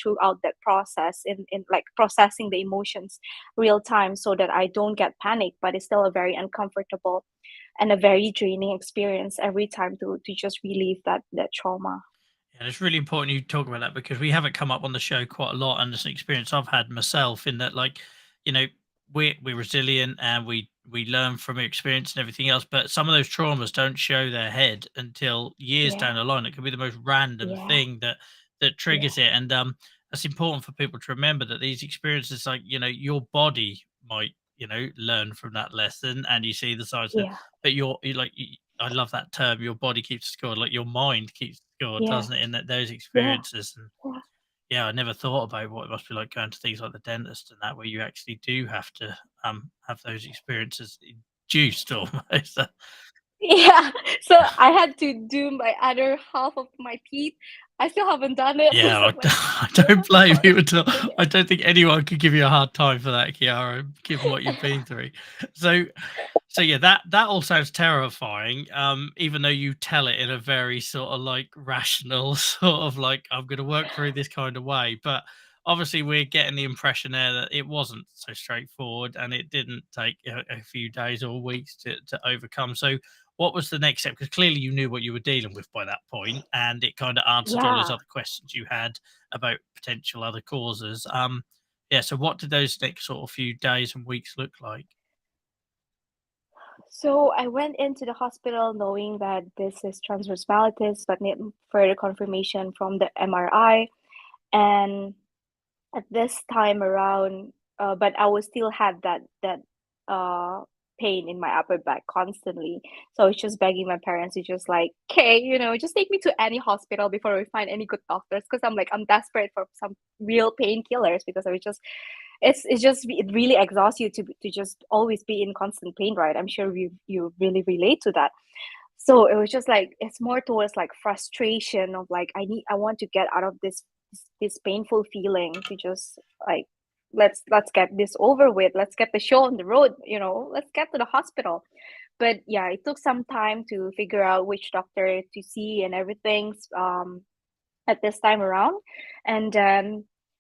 Speaker 2: throughout that process, in like processing the emotions real time, so that I don't get panic, but it's still a very uncomfortable and a very draining experience every time to just relieve that trauma.
Speaker 1: And it's really important you talk about that because we have it come up on the show quite a lot, and it's an experience I've had myself in that, like, you know, we're resilient and we learn from experience and everything else, but some of those traumas don't show their head until years
Speaker 2: Yeah,
Speaker 1: down the line. It could be the most random
Speaker 2: yeah,
Speaker 1: thing that
Speaker 2: yeah,
Speaker 1: triggers it, and that's important for people to remember that these experiences, like, your body might, learn from that lesson, and you see the signs that,
Speaker 2: yeah,
Speaker 1: but I love that term. Your body keeps score, like your mind keeps score,
Speaker 2: yeah,
Speaker 1: doesn't it? In those
Speaker 2: yeah,
Speaker 1: experiences, and
Speaker 2: yeah.
Speaker 1: yeah, I never thought about what it must be like going to things like the dentist and that, where you actually do have to have those experiences induced almost.
Speaker 2: Yeah, so I had to do my other half of my teeth. I still haven't done it.
Speaker 1: Yeah,
Speaker 2: So like,
Speaker 1: I
Speaker 2: yeah,
Speaker 1: don't blame
Speaker 2: so
Speaker 1: you
Speaker 2: it's
Speaker 1: at all.
Speaker 2: still
Speaker 1: I
Speaker 2: there.
Speaker 1: don't think anyone could give you a hard time for that, Chiara, given what you've been through. So, so yeah, that all sounds terrifying. Even though you tell it in a very sort of like rational, sort of like, I'm going to work through this kind of way. But obviously, we're getting the impression there that it wasn't so straightforward, and it didn't take a few days or weeks to overcome. So, what was the next step? Because clearly you knew what you were dealing with by that point, and it kind of answered all those
Speaker 2: Yeah.
Speaker 1: other questions you had about potential other causes. Yeah. So, what did those next sort of few days and weeks look like?
Speaker 2: So I went into the hospital knowing that this is transverse myelitis, but need further confirmation from the MRI. And at this time around, but I was still had that uh pain in my upper back constantly. So I was just begging my parents to just like, okay, just take me to any hospital before we find any good doctors, because I'm desperate for some real painkillers, because I was just it's just it really exhausts you to just always be in constant pain, right? I'm sure you really relate to that. So it was just like it's more towards like frustration of like I want to get out of this painful feeling, to just like let's get this over with, let's get the show on the road, let's get to the hospital. But yeah, it took some time to figure out which doctor to see and everything, at this time around. And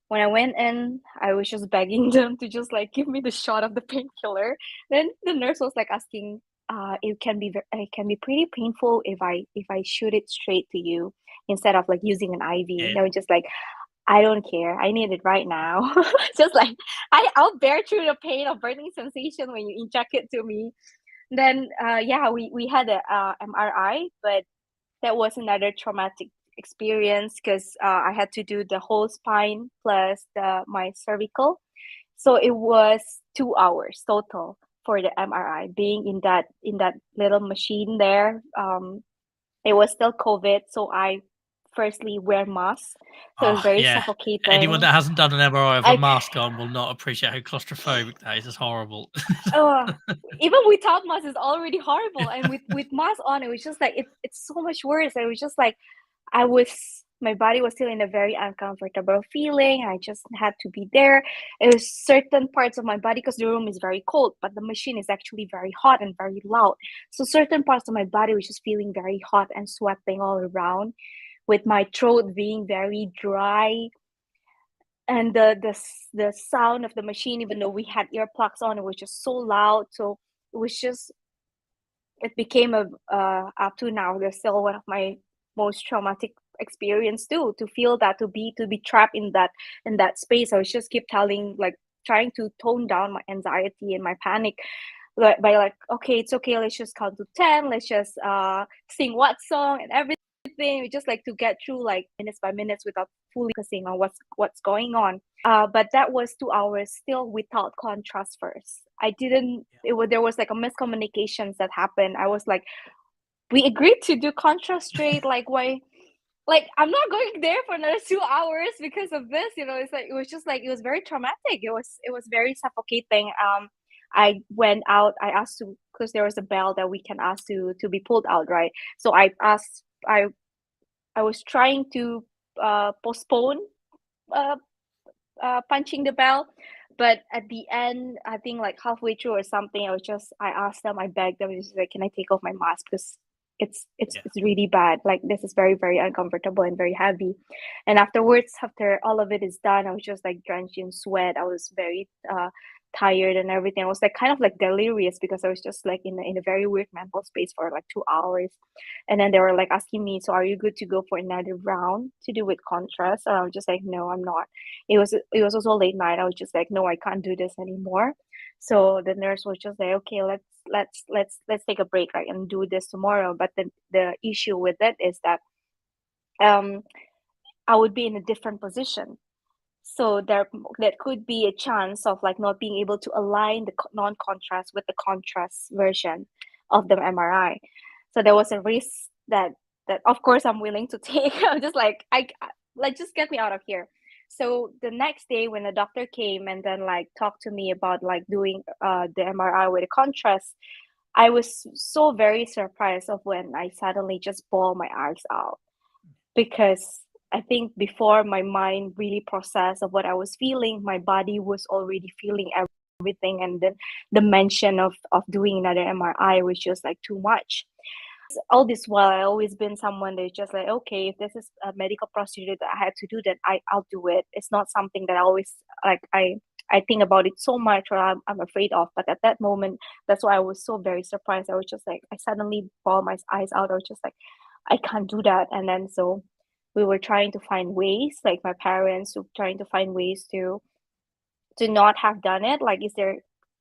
Speaker 2: when I went in, I was just begging them to just like give me the shot of the painkiller. Then the nurse was like asking, it can be pretty painful if I shoot it straight to you instead of like using an IV.
Speaker 1: Yeah.
Speaker 2: And I was just like, I don't care. I need it right now. Just like I'll bear through the pain of burning sensation when you inject it to me. Then yeah, we had a MRI, but that was another traumatic experience, because I had to do the whole spine plus my cervical. So it was 2 hours total for the MRI. Being in that little machine there, it was still COVID, so I firstly wear masks, so it's
Speaker 1: Oh,
Speaker 2: very
Speaker 1: yeah. Anyone
Speaker 2: suffocating.
Speaker 1: that hasn't done an MRI of a
Speaker 2: I
Speaker 1: mask on will not appreciate how claustrophobic that is. It's horrible.
Speaker 2: uh, Even without mask is already horrible, and with mask on, it was just like it's so much worse. It was just like I was my body was still in a very uncomfortable feeling. I just had to be there. It was certain parts of my body, because the room is very cold, but the machine is actually very hot and very loud. So certain parts of my body was just feeling very hot and sweating all around, with my throat being very dry, and the sound of the machine, even though we had earplugs on, it was just so loud. So it was just it became a up to now, they're still one of my most traumatic experience too, to feel that, to be trapped in that space. I was just keep telling, like, trying to tone down my anxiety and my panic, like, by like, okay, it's okay, let's just count to 10, let's just sing what song and everything. We just like to get through like minutes by minutes without fully focusing on what's going on. But that was 2 hours still without contrast first. I didn't there was like a miscommunications that happened. I was like, we agreed to do contrast straight, like, why, like, I'm not going there for another 2 hours because of this, it's like, it was just like, it was very traumatic. It was very suffocating. I went out, I asked to, because there was a bell that we can ask to be pulled out, right? So I asked, I was trying to postpone uh, punching the bell, but at the end, I think like halfway through or something, I asked them, I begged them, just like, can I take off my mask, because it's really bad. Like, this is very, very uncomfortable and very heavy. And afterwards, after all of it is done, I was just like drenched in sweat. I was very tired and everything. I was like kind of like delirious, because I was just like in a very weird mental space for like 2 hours. And then they were like asking me, so are you good to go for another round to do with contrast? And I was just like, no, I'm not. It was also late night. I was just like, no, I can't do this anymore. So the nurse was just like, okay, let's take a break, right, and do this tomorrow. But the issue with it is that um I would be in a different position. So there could be a chance of like not being able to align the non-contrast with the contrast version of the MRI. So there was a risk that of course I'm willing to take. I'm just like, like, just get me out of here. So the next day when the doctor came and then like talked to me about like doing the MRI with a contrast, I was so very surprised of when I suddenly just bawled my eyes out, because I think before my mind really processed of what I was feeling, my body was already feeling everything, and then the mention of doing another MRI was just like too much. All this while, I always been someone that's just like, okay, if this is a medical procedure that I had to do, then I'll do it. It's not something that I always like. I think about it so much, or I'm afraid of. But at that moment, that's why I was so very surprised. I was just like, I suddenly bawled my eyes out. I was just like, I can't do that. And then so we were trying to find ways, like my parents were trying to find ways to not have done it. Like, is there,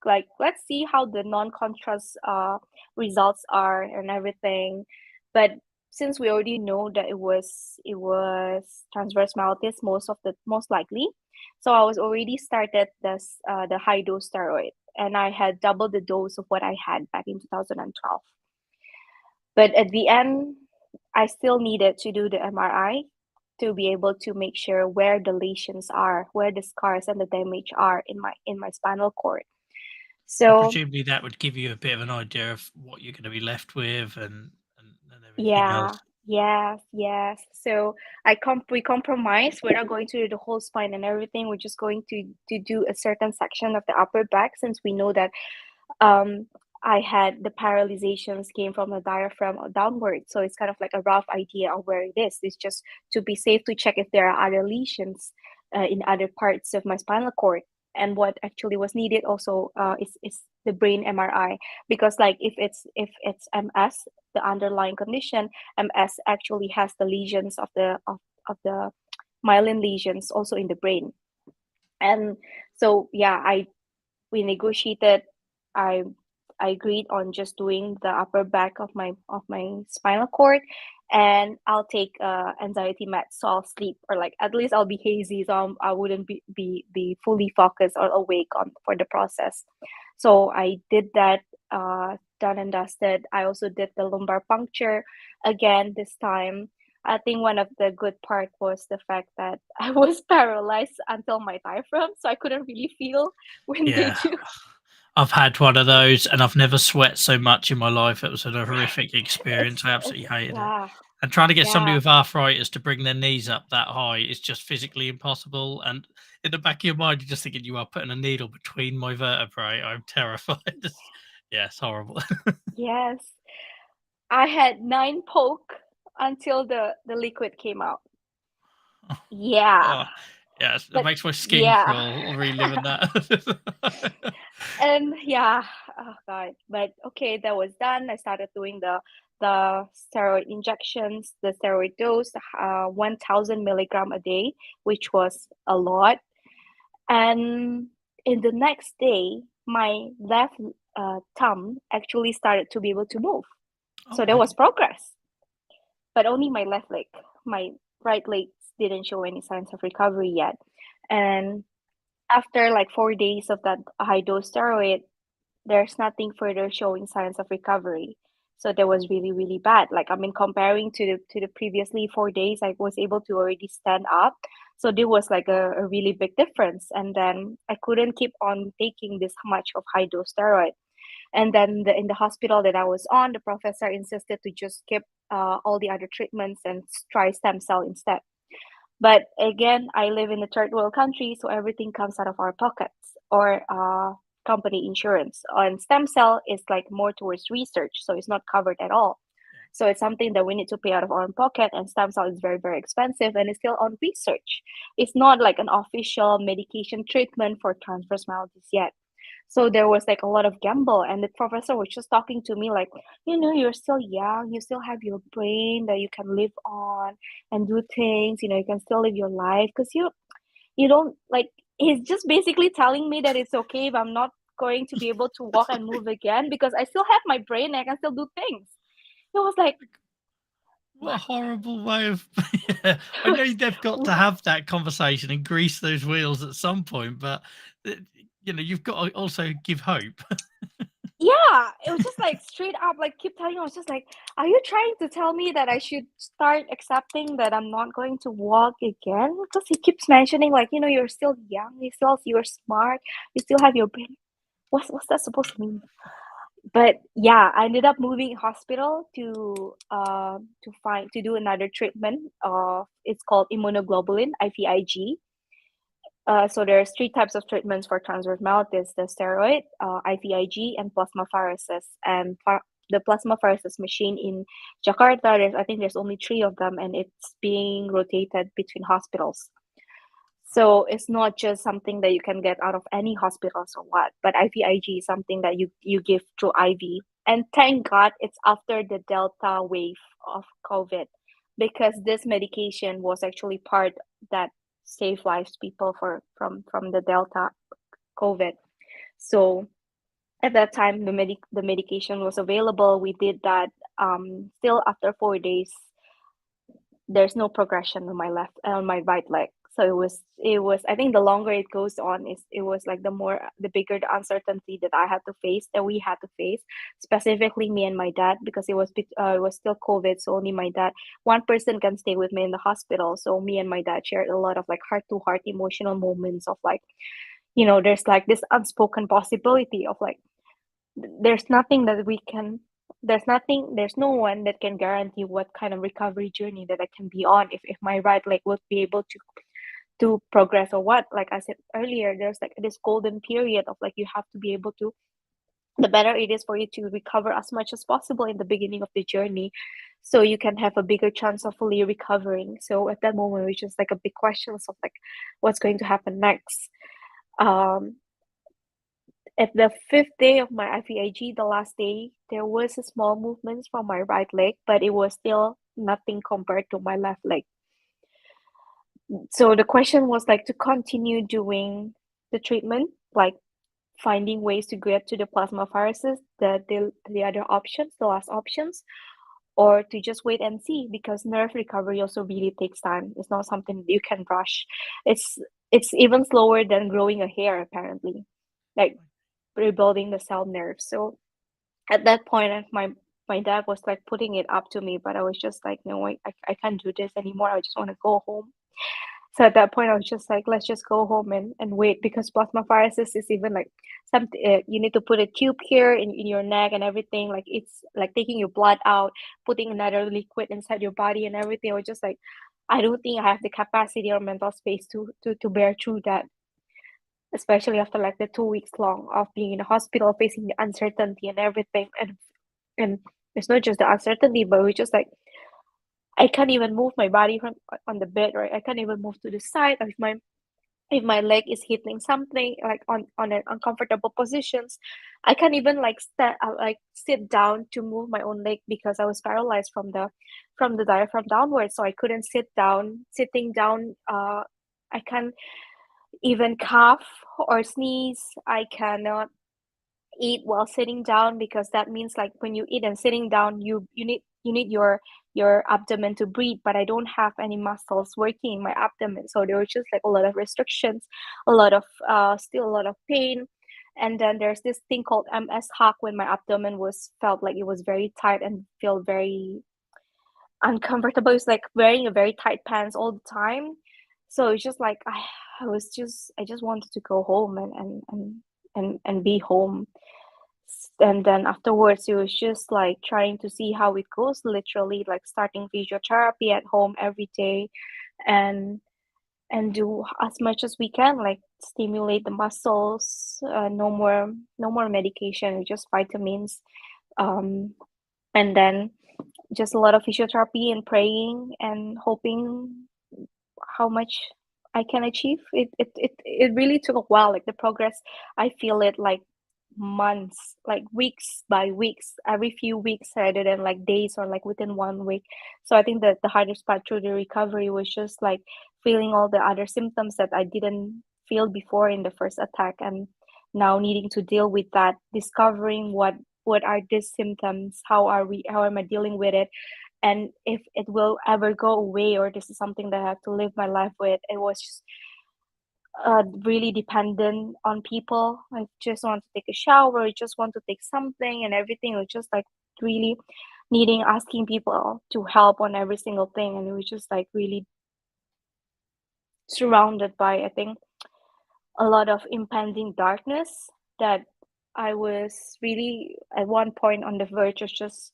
Speaker 2: like, let's see how the non-contrast results are and everything. But since we already know that it was transverse myelitis, most likely, so I was already started this the high dose steroid, and I had doubled the dose of what I had back in 2012. But at the end, I still needed to do the MRI to be able to make sure where the lesions are, where the scars and the damage are in my spinal cord.
Speaker 1: And
Speaker 2: So
Speaker 1: presumably that would give you a bit of an idea of what you're going to be left with, and everything
Speaker 2: yeah,
Speaker 1: else.
Speaker 2: yes. So we compromise. We're not going to do the whole spine and everything. We're just going to do a certain section of the upper back, since we know that I had the paralyzations came from the diaphragm downward. So it's kind of like a rough idea of where it is. It's just to be safe to check if there are other lesions in other parts of my spinal cord. And what actually was needed also is the brain MRI, because like if it's MS, the underlying condition, MS actually has the lesions of the myelin lesions also in the brain. And so yeah, we negotiated. I I agreed on just doing the upper back of my spinal cord, and I'll take anxiety meds, so I'll sleep, or like at least I'll be hazy, so I wouldn't be fully focused or awake on for the process. So I did that, done and dusted. I also did the lumbar puncture again this time. I think one of the good part was the fact that I was paralyzed until my diaphragm, so I couldn't really feel when they
Speaker 1: Yeah.
Speaker 2: do.
Speaker 1: I've had one of those, and I've never sweat so much in my life. It was a horrific experience. I
Speaker 2: It's
Speaker 1: absolutely hated it.
Speaker 2: yeah,
Speaker 1: And trying to get somebody
Speaker 2: yeah.
Speaker 1: with arthritis to bring their knees up that high is just physically impossible. And in the back of your mind, you're just thinking, you are putting a needle between my vertebrae. I'm terrified. Yeah, it's horrible.
Speaker 2: Yes. I had 9 poke until the liquid came out. Yeah.
Speaker 1: Oh, yes, it
Speaker 2: But
Speaker 1: makes my skin
Speaker 2: yeah.
Speaker 1: crawl reliving that.
Speaker 2: And yeah, oh god. But okay, that was done. I started doing the steroid injections, the steroid dose, 1,000 milligram a day, which was a lot. And in the next day, my left thumb actually started to be able to move. So there was progress, but only my left leg. My right leg didn't show any signs of recovery yet. And after like 4 days of that high dose steroid, there's nothing further showing signs of recovery. So that was really, really bad. Like, I mean, comparing to the previously 4 days, I was able to already stand up. So there was like a really big difference. And then I couldn't keep on taking this much of high dose steroid. And then in the hospital that I was on, the professor insisted to just skip all the other treatments and try stem cell instead. But again, I live in a third world country, so everything comes out of our pockets or company insurance. And stem cell is like more towards research, so it's not covered at all. So it's something that we need to pay out of our own pocket, and stem cell is very, very expensive and it's still on research. It's not like an official medication treatment for transverse myelitis yet. So there was like a lot of gamble, and the professor was just talking to me like, you're still young, you still have your brain that you can live on and do things, you can still live your life because you don't like. He's just basically telling me that it's okay if I'm not going to be able to walk and move again because I still have my brain and I can still do things. It was like,
Speaker 1: What a horrible way of. Yeah, I know they've got to have that conversation and grease those wheels at some point, but you've got to also give hope.
Speaker 2: yeah, it was just like straight up, like keep telling. I was just like, are you trying to tell me that I should start accepting that I'm not going to walk again? Because he keeps mentioning like, you're still young, you're smart, you still have your brain. What's that supposed to mean? But yeah, I ended up moving hospital to do another treatment. It's called immunoglobulin, IVIG. So there's three types of treatments for transverse myelitis: the steroid, IVIG, and plasmapheresis. And the plasmapheresis machine in Jakarta, I think there's only three of them, and it's being rotated between hospitals. So it's not just something that you can get out of any hospitals or what, but IVIG is something that you give through IV. And thank God it's after the Delta wave of COVID, because this medication was actually part that saved lives people from the Delta COVID. So at that time, the medication was available. We did that. Still after 4 days, there's no progression on my right leg. So it was I think the longer it goes on, it was like the bigger the uncertainty that we had to face, specifically me and my dad, because it was still COVID. So only my dad, one person can stay with me in the hospital. So me and my dad shared a lot of like heart to heart emotional moments of like, there's like this unspoken possibility of like, there's nothing that we can there's no one that can guarantee what kind of recovery journey that I can be on, if my right leg would be able to progress or what. Like I said earlier, there's like this golden period of like, you have to be able to, the better it is for you to recover as much as possible in the beginning of the journey, so you can have a bigger chance of fully recovering. So at that moment, which is like a big question of like, what's going to happen next. At the 5th day of my IVIG, the last day, there was a small movement from my right leg, but it was still nothing compared to my left leg. So the question was like to continue doing the treatment, like finding ways to get to the plasmapheresis, the other options, the last options, or to just wait and see, because nerve recovery also really takes time. It's not something you can rush. It's even slower than growing a hair, apparently, like rebuilding the cell nerves. So at that point, my dad was like putting it up to me, but I was just like, no, I can't do this anymore. I just want to go home. So at that point, I was just like, let's just go home and wait, because plasmapheresis is even like something, you need to put a tube here in your neck and everything. Like, it's like taking your blood out, putting another liquid inside your body and everything. I was just like, I don't think I have the capacity or mental space to bear through that, especially after like the 2 weeks long of being in the hospital, facing the uncertainty and everything. And it's not just the uncertainty, but we just like, I can't even move my body from on the bed, right? I can't even move to the side. if my leg is hitting something like on an uncomfortable positions, I can't even like like sit down to move my own leg because I was paralyzed from the diaphragm downwards, so I couldn't sit down. Sitting down, I can't even cough or sneeze. I cannot eat while sitting down because that means like when you eat and sitting down, you need your abdomen to breathe, but I don't have any muscles working in my abdomen, so there was just like a lot of restrictions, a lot of still a lot of pain. And then there's this thing called MS hug when my abdomen was felt like it was very tight and feel very uncomfortable. It's like wearing a very tight pants all the time. So it's just like I just wanted to go home and be home. And then afterwards it was just like trying to see how it goes, literally like starting physiotherapy at home every day, and do as much as we can, like stimulate the muscles. No more medication, just vitamins. And then just a lot of physiotherapy and praying and hoping how much I can achieve. It really took a while. Like the progress, I feel it like months, like weeks by weeks, every few weeks rather than like days or like within 1 week. So I think that the hardest part through the recovery was just like feeling all the other symptoms that I didn't feel before in the first attack, and now needing to deal with that, discovering what are these symptoms, how am I dealing with it, and if it will ever go away or this is something that I have to live my life with. It was just really dependent on people. I just want to take a shower, I just want to take something, and everything was just like really needing asking people to help on every single thing. And it was just like really surrounded by, I think, a lot of impending darkness that I was really at one point on the verge of just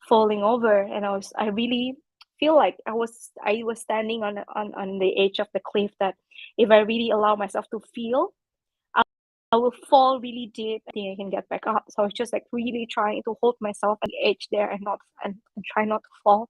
Speaker 2: falling over. And I really feel like I was standing on the edge of the cliff, that if I really allow myself to feel, I will fall really deep. I think I can get back up. So I was just like really trying to hold myself at the edge there and not and try not to fall.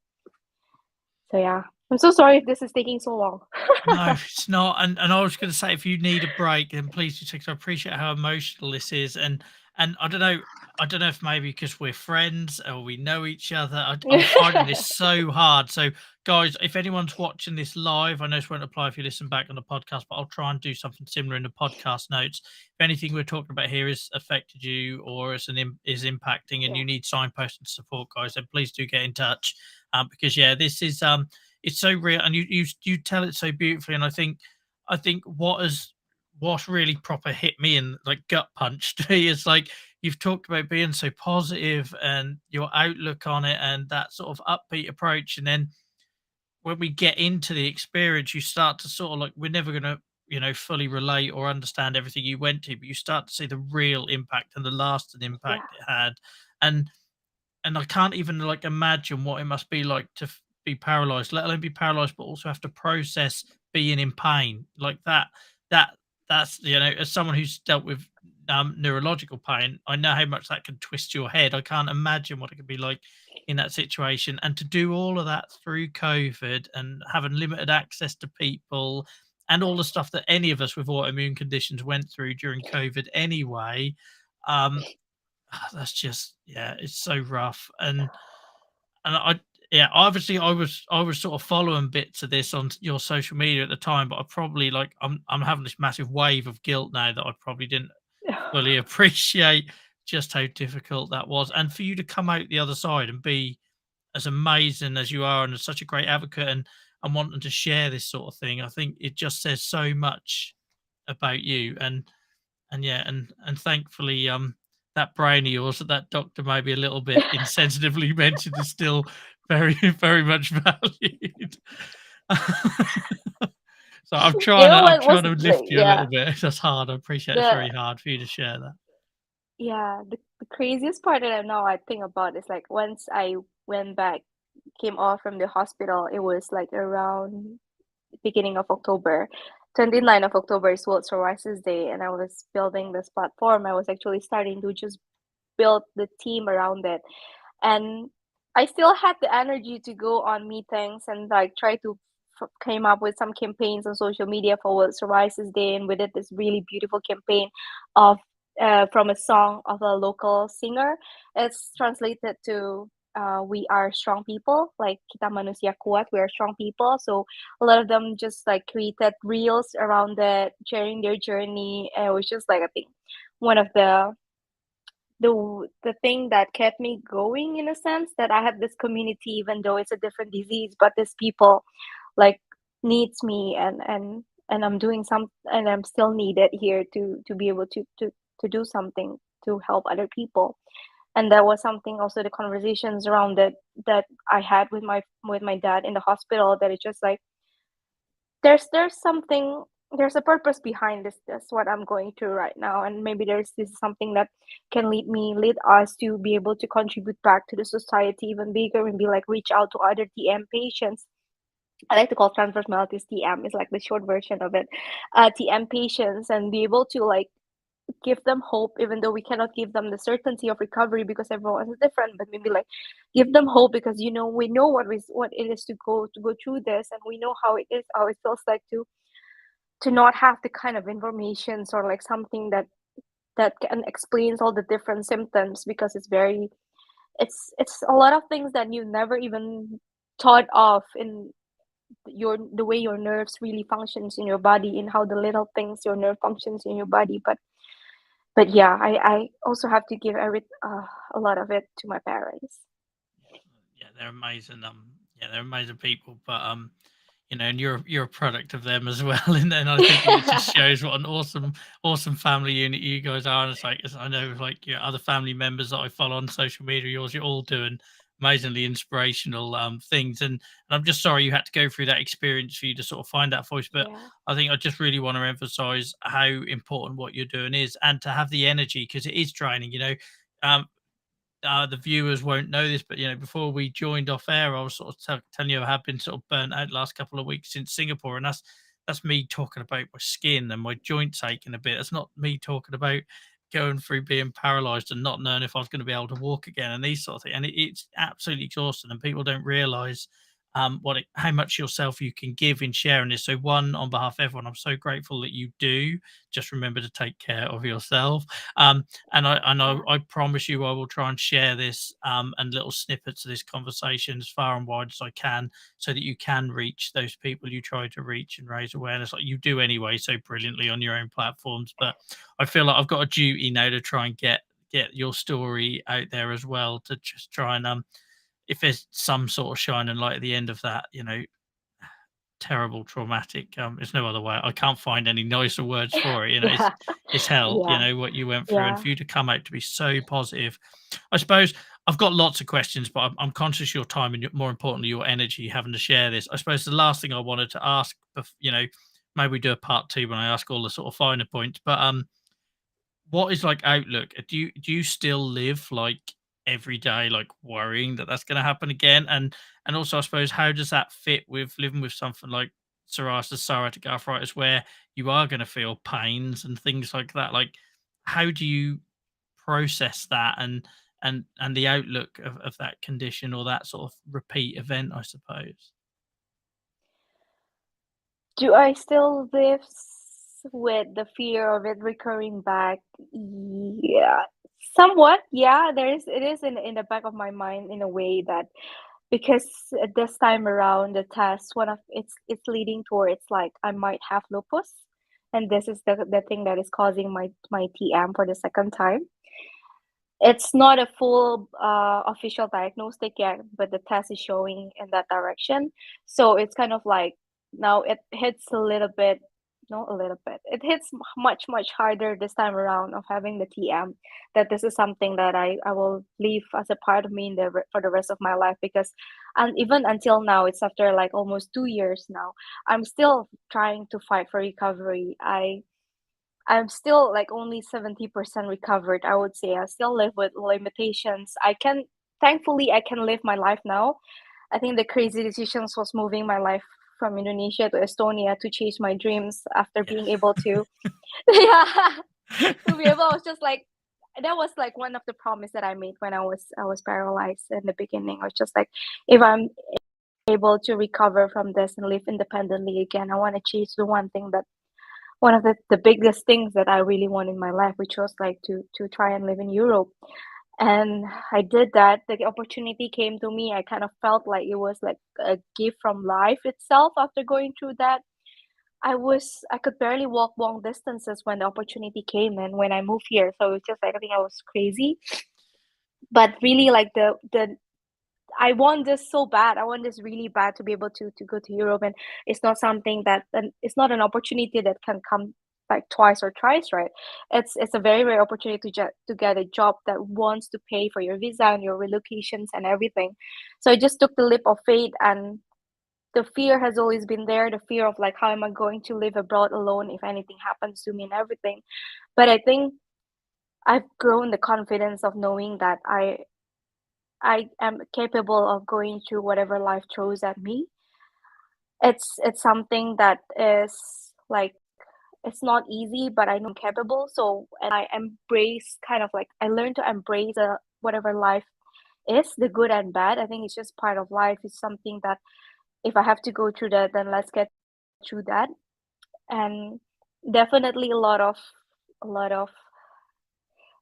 Speaker 2: So yeah, I'm so sorry if this is taking so long.
Speaker 1: No, it's not. And I was going to say, if you need a break, then please do take. I appreciate how emotional this is, and I don't know. I don't know if maybe because we're friends or we know each other. I'm finding this so hard. So, guys, if anyone's watching this live, I know this won't apply if you listen back on the podcast, but I'll try and do something similar in the podcast notes. If anything we're talking about here has affected you or is impacting, and
Speaker 2: Yeah,
Speaker 1: you need signposting support, guys, then please do get in touch. Because yeah, this is it's so real, and you tell it so beautifully. And I think what's really proper hit me and like gut punched me is like you've talked about being so positive and your outlook on it and that sort of upbeat approach, and then when we get into the experience, you start to sort of like, we're never going to fully relate or understand everything you went to, but you start to see the real impact and the lasting
Speaker 2: yeah,
Speaker 1: impact it had. And I can't even like imagine what it must be like to be paralyzed, let alone be paralyzed, but also have to process being in pain like that. That that's as someone who's dealt with neurological pain, I know how much that can twist your head. I can't imagine what it could be like in that situation, and to do all of that through COVID and having limited access to people and all the stuff that any of us with autoimmune conditions went through during COVID anyway. That's just, yeah, it's so rough. And yeah, obviously I was sort of following bits of this on your social media at the time, but I probably like I'm having this massive wave of guilt now that I probably didn't fully appreciate just how difficult that was. And for you to come out the other side and be as amazing as you are and as such a great advocate, and wanting to share this sort of thing, I think it just says so much about you. And yeah, and thankfully, that brain of yours that doctor may be a little bit insensitively mentioned is still very, very much valued. So I'm
Speaker 2: you
Speaker 1: trying to
Speaker 2: know
Speaker 1: I'm
Speaker 2: what was
Speaker 1: trying to
Speaker 2: like,
Speaker 1: lift you a
Speaker 2: yeah,
Speaker 1: little bit. That's hard. I appreciate it's
Speaker 2: the
Speaker 1: very hard for you to share that.
Speaker 2: yeah, the craziest part that I think about is like once I went back, came off from the hospital, it was like around beginning of October. 29th of October is World Psoriasis Day, and I was building this platform. I was actually starting to just build the team around it. And I still had the energy to go on meetings and like try to came up with some campaigns on social media for World Psoriasis Day, and we did this really beautiful campaign of from a song of a local singer. It's translated to we are strong people, like kita manusia kuat, we are strong people. So a lot of them just like created reels around it, sharing their journey, and it was just like, I think, one of the thing that kept me going, in a sense, that I have this community, even though it's a different disease, but these people like needs me, and I'm doing some, and I'm still needed here to be able to do something to help other people. And that was something also, the conversations around it that I had with my dad in the hospital, that it's just like there's something, there's a purpose behind this what I'm going through right now, and maybe there's this something that can lead us to be able to contribute back to the society even bigger, and be like reach out to other TM patients. I like to call transverse myelitis TM, is like the short version of it. TM patients, and be able to like give them hope, even though we cannot give them the certainty of recovery because everyone is different, but maybe like give them hope, because we know what it is to go through this, and we know how it is, how it feels like to not have the kind of informations, or like something that can explains all the different symptoms, because it's a lot of things that you never even thought of, in the way your nerves really functions in your body, and how the little things your nerve functions in your body. But yeah, I also have to give a lot of it to my parents.
Speaker 1: Yeah, they're amazing. Yeah, they're amazing people. But and you're a product of them as well. And then I think it just shows what an awesome family unit you guys are. And it's like, I know, like your other family members that I follow on social media, yours, you're all doing amazingly inspirational things. And I'm just sorry you had to go through that experience for you to sort of find that voice. But
Speaker 2: Yeah.
Speaker 1: I think I just really want to emphasize how important what you're doing is, and to have the energy, because it is draining. Um, the viewers won't know this, but before we joined off air, I was sort of telling you I have been sort of burnt out the last couple of weeks since Singapore, and that's me talking about my skin and my joints aching a bit. It's not me talking about going through being paralyzed and not knowing if I was going to be able to walk again, and these sort of things. And it's absolutely exhausting, and people don't realize how much yourself you can give in sharing this. So, one, on behalf of everyone, I'm so grateful that you do. Just remember to take care of yourself. And I promise you, I will try and share this and little snippets of this conversation as far and wide as I can, so that you can reach those people you try to reach and raise awareness, like you do anyway, so brilliantly on your own platforms. But I feel like I've got a duty now to try and get your story out there as well, to just try and if there's some sort of shining light at the end of that, terrible traumatic, there's no other way, I can't find any nicer words for it.
Speaker 2: Yeah.
Speaker 1: It's hell,
Speaker 2: Yeah.
Speaker 1: what you went through, and
Speaker 2: Yeah.
Speaker 1: for you to come out to be so positive. I suppose I've got lots of questions, but I'm conscious of your time, and more importantly your energy having to share this. I suppose the last thing I wanted to ask, maybe we do a part two when I ask all the sort of finer points, but what is like outlook? Do you still live like every day, like worrying that that's going to happen again? And also, I suppose, how does that fit with living with something like psoriasis, psoriatic arthritis, where you are going to feel pains and things like that? Like, how do you process that, and the outlook of that condition, or that sort of repeat event, I suppose?
Speaker 2: Do I still live with the fear of it recurring back? Yeah, somewhat. Yeah, it is in the back of my mind, in a way that, because this time around the test, one of it's leading towards like I might have lupus, and this is the thing that is causing my TM for the second time. It's not a full official diagnostic yet, but the test is showing in that direction. So it's kind of like, now it hits a little bit, no, a little bit. It hits much harder this time around of having the TM. That this is something that I will leave as a part of me for the rest of my life, because, and even until now, it's after like almost 2 years now. I'm still trying to fight for recovery. I'm still like only 70% recovered, I would say. I still live with limitations. Thankfully, I can live my life now. I think the crazy decisions was moving my life from Indonesia to Estonia to chase my dreams after being able to, yeah, to be able, I was just like, that was like one of the promise that I made when I was paralyzed in the beginning. I was just like, if I'm able to recover from this and live independently again. I want to chase the one of the biggest things that I really want in my life, which was like to try and live in Europe. And I did that. The opportunity came to me. I kind of felt like it was like a gift from life itself after going through that. I could barely walk long distances when the opportunity came and when I moved here. So it was just like I think I was crazy. But really like the I want this so bad. I want this really bad to be able to go to Europe, and it's not something that and it's not an opportunity that can come like twice or thrice, right? It's a very rare opportunity to get a job that wants to pay for your visa and your relocations and everything. So I just took the leap of faith, and the fear has always been there, the fear of like how am I going to live abroad alone if anything happens to me and everything. But I think I've grown the confidence of knowing that I am capable of going through whatever life throws at me. It's something that is like it's not easy, but I know I'm capable. So and I embrace kind of like I learn to embrace whatever life is, the good and bad. I think it's just part of life. It's something that if I have to go through that, then let's get through that. And definitely a lot of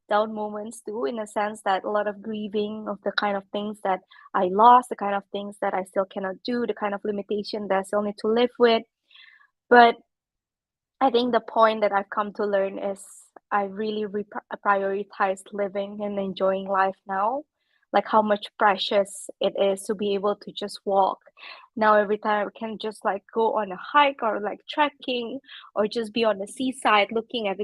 Speaker 2: down moments too, in a sense that a lot of grieving of the kind of things that I lost, the kind of things that I still cannot do, the kind of limitation that I still need to live with. But I think the point that I've come to learn is I really prioritize living and enjoying life now. Like how much precious it is to be able to just walk. Now every time I can just like go on a hike or like trekking or just be on the seaside looking at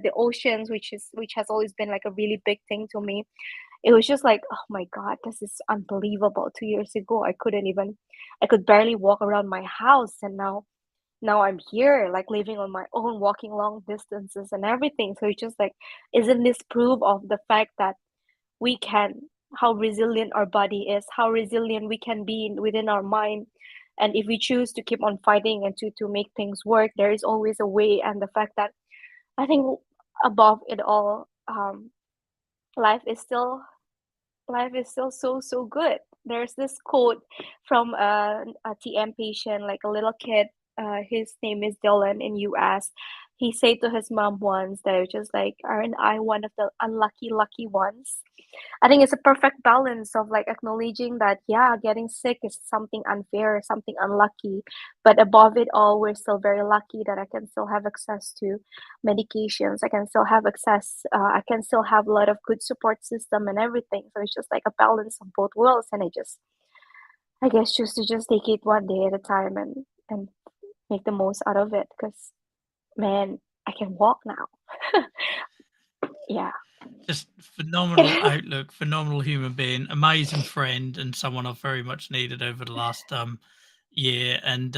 Speaker 2: the oceans, which has always been like a really big thing to me. It was just like, oh my God, this is unbelievable. 2 years ago, I could barely walk around my house, and now I'm here, like living on my own, walking long distances and everything. So it's just like, isn't this proof of the fact that we can, how resilient our body is, how resilient we can be within our mind. And if we choose to keep on fighting and to make things work, there is always a way. And the fact that I think above it all, life is still life is still so good. There's this quote from a TM patient, like a little kid. His name is Dylan in US. He said to his mom once that it was just like, aren't I one of the unlucky lucky ones? I think it's a perfect balance of like acknowledging that, yeah, getting sick is something unfair, something unlucky. But above it all, we're still very lucky that I can still have access to medications. I can still have access, I can still have a lot of good support system and everything. So it's just like a balance of both worlds. And I guess, choose to just take it one day at a time and make the most out of it. Because, man, I can walk now. Yeah.
Speaker 1: Just phenomenal outlook, phenomenal human being, amazing friend, and someone I've very much needed over the last year. And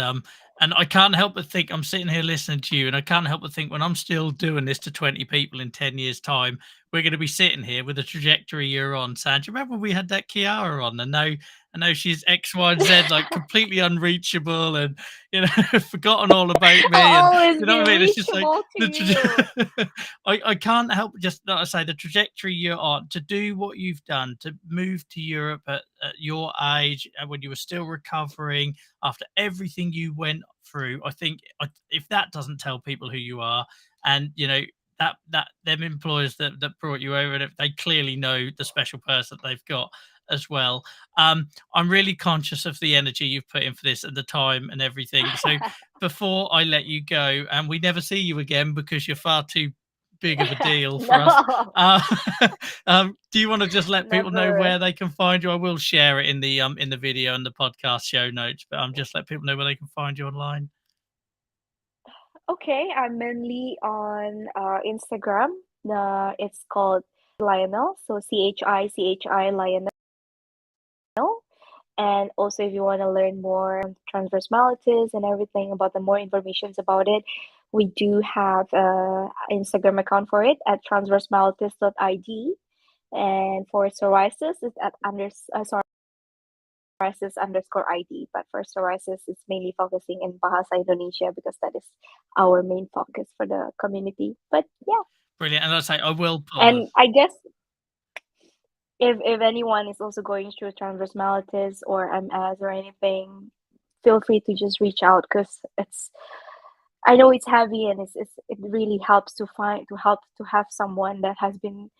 Speaker 1: I can't help but think I'm sitting here listening to you, and I can't help but think when I'm still doing this to 20 people in 10 years' time, we're going to be sitting here with the trajectory you're on. Saying, do you remember we had that Chiara on? And I know she's X, Y, and Z, like completely unreachable, and forgotten all about me. And
Speaker 2: I'll always
Speaker 1: you know
Speaker 2: be
Speaker 1: what I mean? It's just like
Speaker 2: reachable to you.
Speaker 1: I can't help just like I say the trajectory you're on to do what you've done, to move to Europe at your age and when you were still recovering after everything you went through. I think if that doesn't tell people who you are, and that them employers that brought you over, and they clearly know the special person they've got as well. I'm really conscious of the energy you've put in for this and the time and everything. So before I let you go, and we never see you again because you're far too big of a deal for us.
Speaker 2: No,
Speaker 1: Uh, do you want to just let people know
Speaker 2: never.
Speaker 1: where they can find you? I will share it in the video and the podcast show notes, but just let people know where they can find you online.
Speaker 2: Okay, I'm mainly on Instagram. It's called Lionel, so CHI Lionel. And also, if you want to learn more on transverse myelitis and everything about the more informations about it, we do have a Instagram account for it at transversemyelitis.id. And for psoriasis, it's at psoriasis underscore ID. But for psoriasis, it's mainly focusing in Bahasa Indonesia because that is our main focus for the community. But yeah,
Speaker 1: Brilliant. And I say I will put on.
Speaker 2: and I guess if anyone is also going through transverse myelitis or MS or anything, feel free to just reach out, because it's I know it's heavy, and it really helps to have someone that has been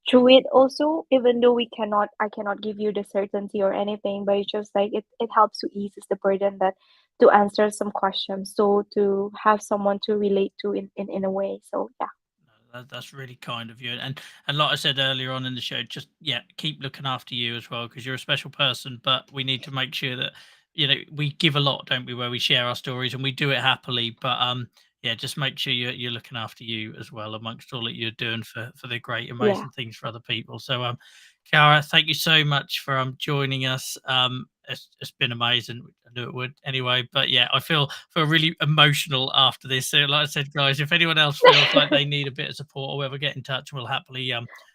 Speaker 2: through it also, even though I cannot give you the certainty or anything, but it's just like it helps to ease the burden, that to answer some questions, so to have someone to relate to in a way. So yeah.
Speaker 1: That's really kind of you. And like I said earlier on in the show, just keep looking after you as well, because you're a special person. But we need to make sure that we give a lot, don't we, where we share our stories, and we do it happily. But just make sure you're looking after you as well, amongst all that you're doing for the great,
Speaker 2: Yeah.
Speaker 1: amazing things for other people. So Chiara, thank you so much for joining us. It's been amazing. I knew it would anyway, but yeah, I feel really emotional after this. So, like I said, guys, if anyone else feels like they need a bit of support or whatever, get in touch, and we'll happily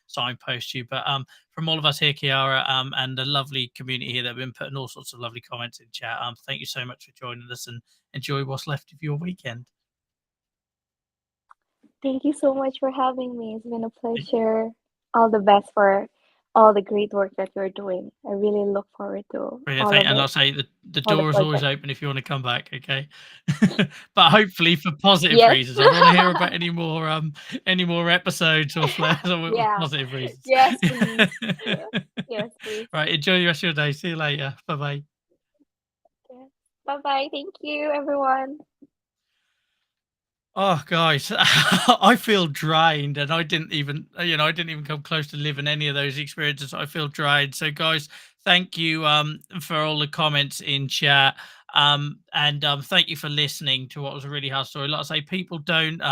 Speaker 1: signpost you. But from all of us here, Chiara, and the lovely community here that have been putting all sorts of lovely comments in chat, thank you so much for joining us, and enjoy what's left of your weekend.
Speaker 2: Thank you so much for having me. It's been a pleasure. All the best for all the great work that you're doing. I really look forward to
Speaker 1: Brilliant,
Speaker 2: all of
Speaker 1: and
Speaker 2: it,
Speaker 1: I'll say the
Speaker 2: all the
Speaker 1: door is always
Speaker 2: projects.
Speaker 1: open if you want to come back, okay? But hopefully for positive
Speaker 2: Yes.
Speaker 1: reasons. I don't want to hear about any more episodes or flares with
Speaker 2: Yeah.
Speaker 1: positive reasons.
Speaker 2: Yes, please. Yes, please.
Speaker 1: Right, enjoy the rest of your day. See you later. Bye bye.
Speaker 2: Yes. Bye bye. Thank you, everyone.
Speaker 1: Oh, guys, I feel drained, and I didn't even come close to living any of those experiences. I feel drained. So, guys, thank you for all the comments in chat, and thank you for listening to what was a really hard story. Like I say, people don't.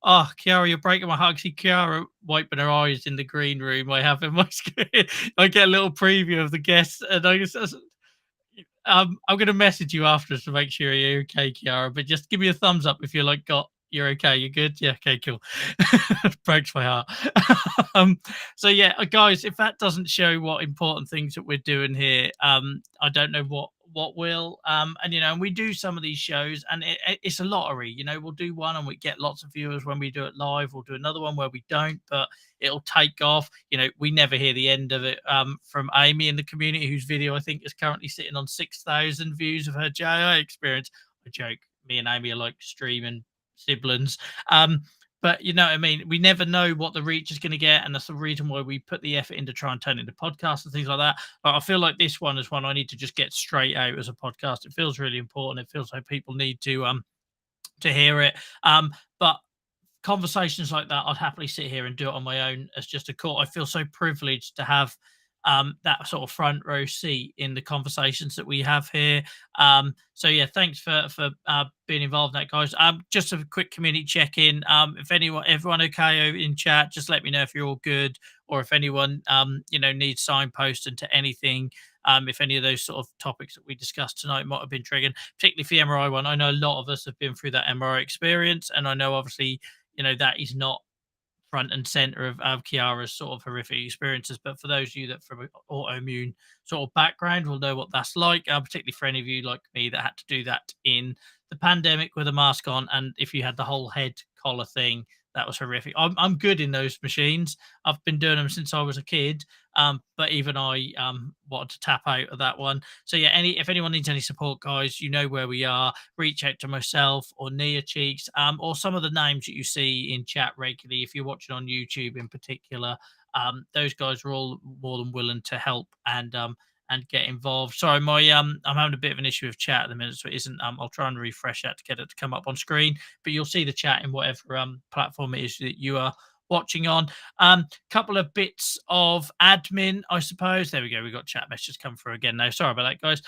Speaker 1: Oh, Chiara, you're breaking my heart. See Chiara wiping her eyes in the green room I have in my screen. I get a little preview of the guests, and I just I'm gonna message you afterwards to make sure you're okay, Chiara. But just give me a thumbs up if you're you're okay, you're good. Yeah, okay, cool. Breaks my heart. So yeah, guys, if that doesn't show what important things that we're doing here, I don't know what will. And and we do some of these shows, and it's a lottery. We'll do one and we get lots of viewers when we do it live. We'll do another one where we don't, but it'll take off. We never hear the end of it from Amy in the community, whose video I think is currently sitting on 6,000 views of her JI experience. I joke, me and Amy are like streaming siblings. But you know what I mean? We never know what the reach is going to get, and that's the reason why we put the effort into trying to turn it into podcasts and things like that. But I feel like this one is one I need to just get straight out as a podcast. It feels really important. It feels like people need to hear it. But conversations like that, I'd happily sit here and do it on my own as just a call. I feel so privileged to have that sort of front row seat in the conversations that we have here. So yeah, thanks for being involved in that, guys. Just a quick community check-in. If everyone okay in chat, just let me know if you're all good, or if anyone needs signposting to anything. If any of those sort of topics that we discussed tonight might have been triggering, particularly for the MRI one. I know a lot of us have been through that MRI experience, and I know obviously that is not front and center of Chiara's sort of horrific experiences. But for those of you that from an autoimmune sort of background will know what that's like, particularly for any of you like me that had to do that in the pandemic with a mask on, and if you had the whole head collar thing, that was horrific. I'm good in those machines. I've been doing them since I was a kid, but even I wanted to tap out of that one. So yeah, if anyone needs any support, guys, you know where we are. Reach out to myself or Nia Cheeks, or some of the names that you see in chat regularly. If you're watching on YouTube in particular, those guys are all more than willing to help and get involved. Sorry, I'm having a bit of an issue with chat at the minute, so it isn't. I'll try and refresh that to get it to come up on screen. But you'll see the chat in whatever platform it is that you are watching on. Couple of bits of admin, I suppose. There we go. We got chat messages come through again now. Sorry about that, guys.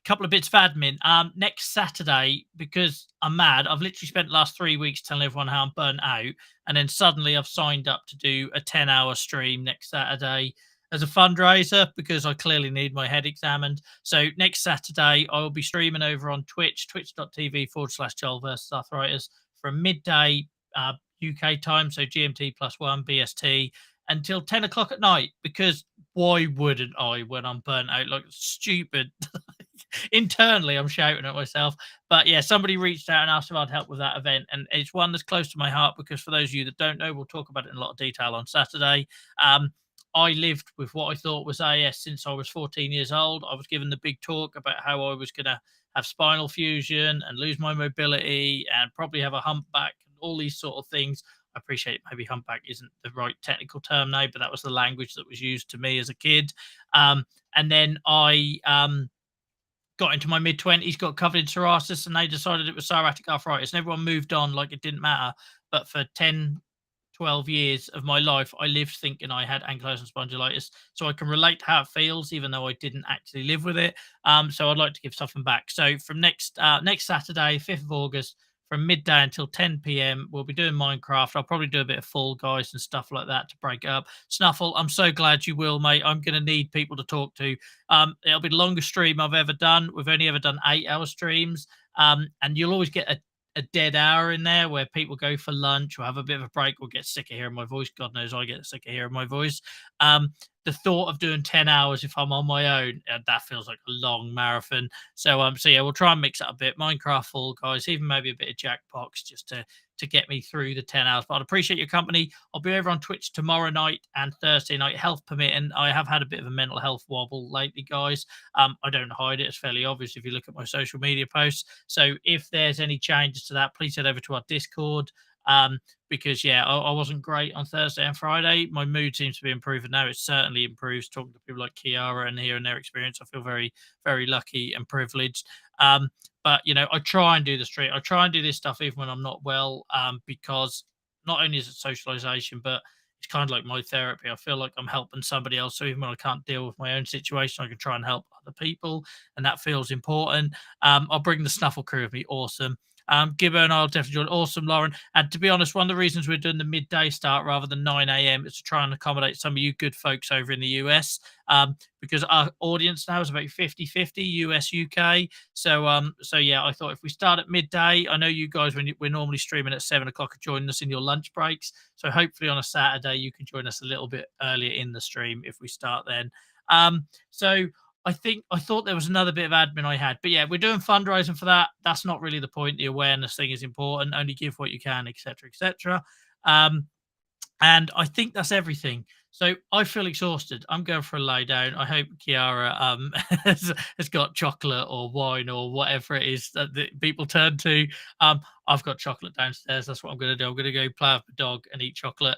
Speaker 1: Couple of bits of admin. Next Saturday, because I'm mad, I've literally spent the last 3 weeks telling everyone how I'm burnt out, and then suddenly I've signed up to do a 10-hour stream next Saturday as a fundraiser because I clearly need my head examined. So next Saturday, I will be streaming over on Twitch, twitch.tv/Joel versus Arthritis from midday UK time, so GMT +1 BST, until 10 o'clock at night, because why wouldn't I when I'm burnt out like stupid? Internally, I'm shouting at myself. But yeah, somebody reached out and asked if I'd help with that event, and it's one that's close to my heart because for those of you that don't know, we'll talk about it in a lot of detail on Saturday. I lived with what I thought was AS since I was 14 years old. I was given the big talk about how I was going to have spinal fusion and lose my mobility and probably have a humpback and all these sort of things. I appreciate maybe humpback isn't the right technical term now, but that was the language that was used to me as a kid. And then I got into my mid-20s, got covered in psoriasis, and they decided it was psoriatic arthritis, and everyone moved on like it didn't matter. But for 10, 12 years of my life, I lived thinking I had ankylosing spondylitis. So I can relate to how it feels, even though I didn't actually live with it. So I'd like to give something back. So from next Saturday, 5th of August, from midday until 10 p.m. We'll be doing Minecraft. I'll probably do a bit of Fall Guys and stuff like that to break it up. Snuffle, I'm so glad you will, mate. I'm going to need people to talk to. It'll be the longest stream I've ever done. We've only ever done 8-hour streams. And you'll always get a dead hour in there where people go for lunch or have a bit of a break or get sick of hearing my voice. God knows I get sick of hearing my voice. The thought of doing 10 hours if I'm on my own, that feels like a long marathon. So yeah, we'll try and mix up a bit. Minecraft, Fall Guys, even maybe a bit of Jackbox just to get me through the 10 hours. But I'd appreciate your company. I'll be over on Twitch tomorrow night and Thursday night, health permitting. I have had a bit of a mental health wobble lately, guys. I don't hide it. It's fairly obvious if you look at my social media posts. So if there's any changes to that, please head over to our Discord. Because yeah, I wasn't great on Thursday and Friday. My mood seems to be improving now. It certainly improves talking to people like Chiara and hearing their experience. I feel very, very lucky and privileged. But you know, I try and do the street. I try and do this stuff even when I'm not well, because not only is it socialization, but it's kind of like my therapy. I feel like I'm helping somebody else. So even when I can't deal with my own situation, I can try and help other people, and that feels important. I'll bring the Snuffle crew with me. Awesome. Gibbo and I'll definitely join. Awesome, Lauren. And to be honest, one of the reasons we're doing the midday start rather than 9 a.m. is to try and accommodate some of you good folks over in the US, because our audience now is about 50-50 US UK. So yeah, I thought if we start at midday, I know you guys we're normally streaming at 7 o'clock, join us in your lunch breaks. So hopefully on a Saturday you can join us a little bit earlier in the stream if we start then. So I thought there was another bit of admin I had, but yeah, we're doing fundraising for that. That's not really the point. The awareness thing is important. Only give what you can, etc., etc. And I think that's everything. So I feel exhausted. I'm going for a lay down. I hope Chiara has got chocolate or wine or whatever it is that people turn to. I've got chocolate downstairs. That's what I'm going to do. I'm going to go play with the dog and eat chocolate.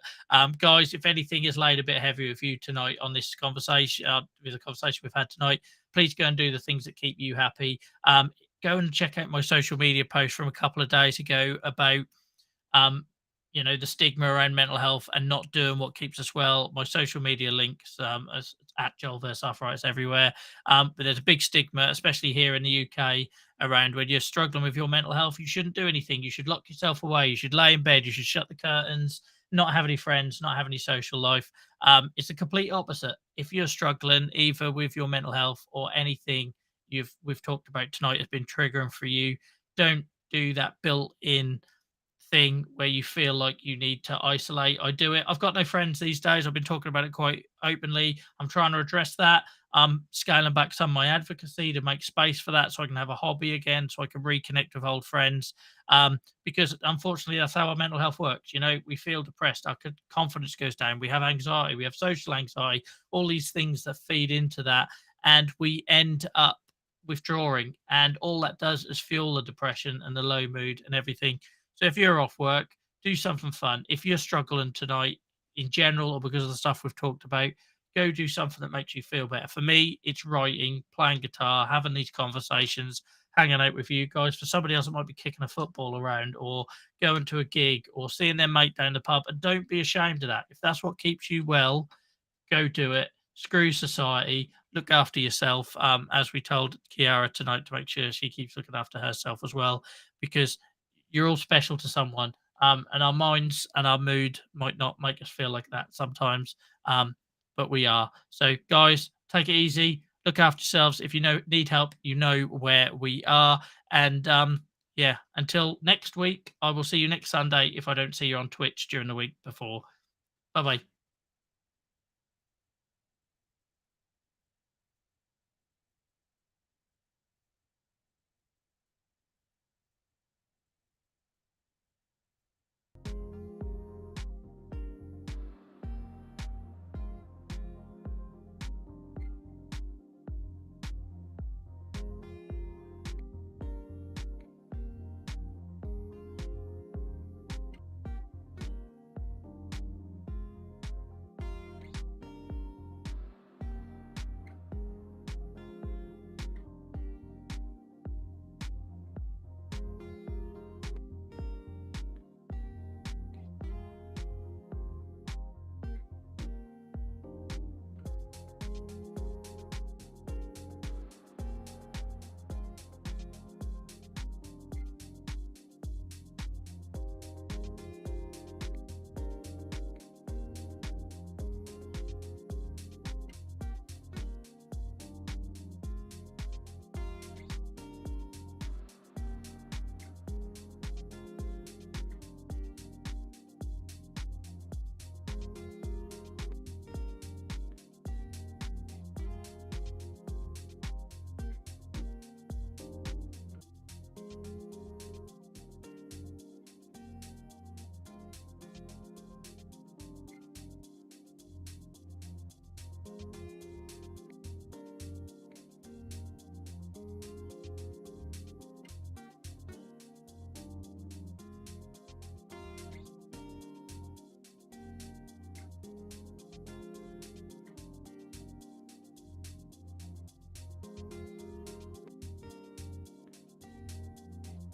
Speaker 1: Guys, if anything is laid a bit heavy with you tonight on this conversation, with the conversation we've had tonight, please go and do the things that keep you happy. Go and check out my social media post from a couple of days ago about the stigma around mental health and not doing what keeps us well. My social media links as at Joel vs Arthritis everywhere. But there's a big stigma, especially here in the UK, around when you're struggling with your mental health. You shouldn't do anything. You should lock yourself away. You should lay in bed. You should shut the curtains, not have any friends, not have any social life. It's the complete opposite. If you're struggling either with your mental health or anything we've talked about tonight has been triggering for you, don't do that built-in thing where you feel like you need to isolate. I do it. I've got no friends these days. I've been talking about it quite openly. I'm trying to address that. I'm scaling back some of my advocacy to make space for that so I can have a hobby again, so I can reconnect with old friends. Because unfortunately, that's how our mental health works. We feel depressed. Our confidence goes down. We have anxiety. We have social anxiety, all these things that feed into that. And we end up withdrawing. And all that does is fuel the depression and the low mood and everything. So if you're off work, do something fun. If you're struggling tonight in general or because of the stuff we've talked about, go do something that makes you feel better. For me, it's writing, playing guitar, having these conversations, hanging out with you guys. For somebody else, it might be kicking a football around or going to a gig or seeing their mate down the pub. And don't be ashamed of that. If that's what keeps you well, go do it. Screw society. Look after yourself, as we told Chiara tonight, to make sure she keeps looking after herself as well, because you're all special to someone, and our minds and our mood might not make us feel like that sometimes, but we are. So, guys, take it easy. Look after yourselves. If you need help, you know where we are. And yeah, until next week, I will see you next Sunday if I don't see you on Twitch during the week before. Bye-bye.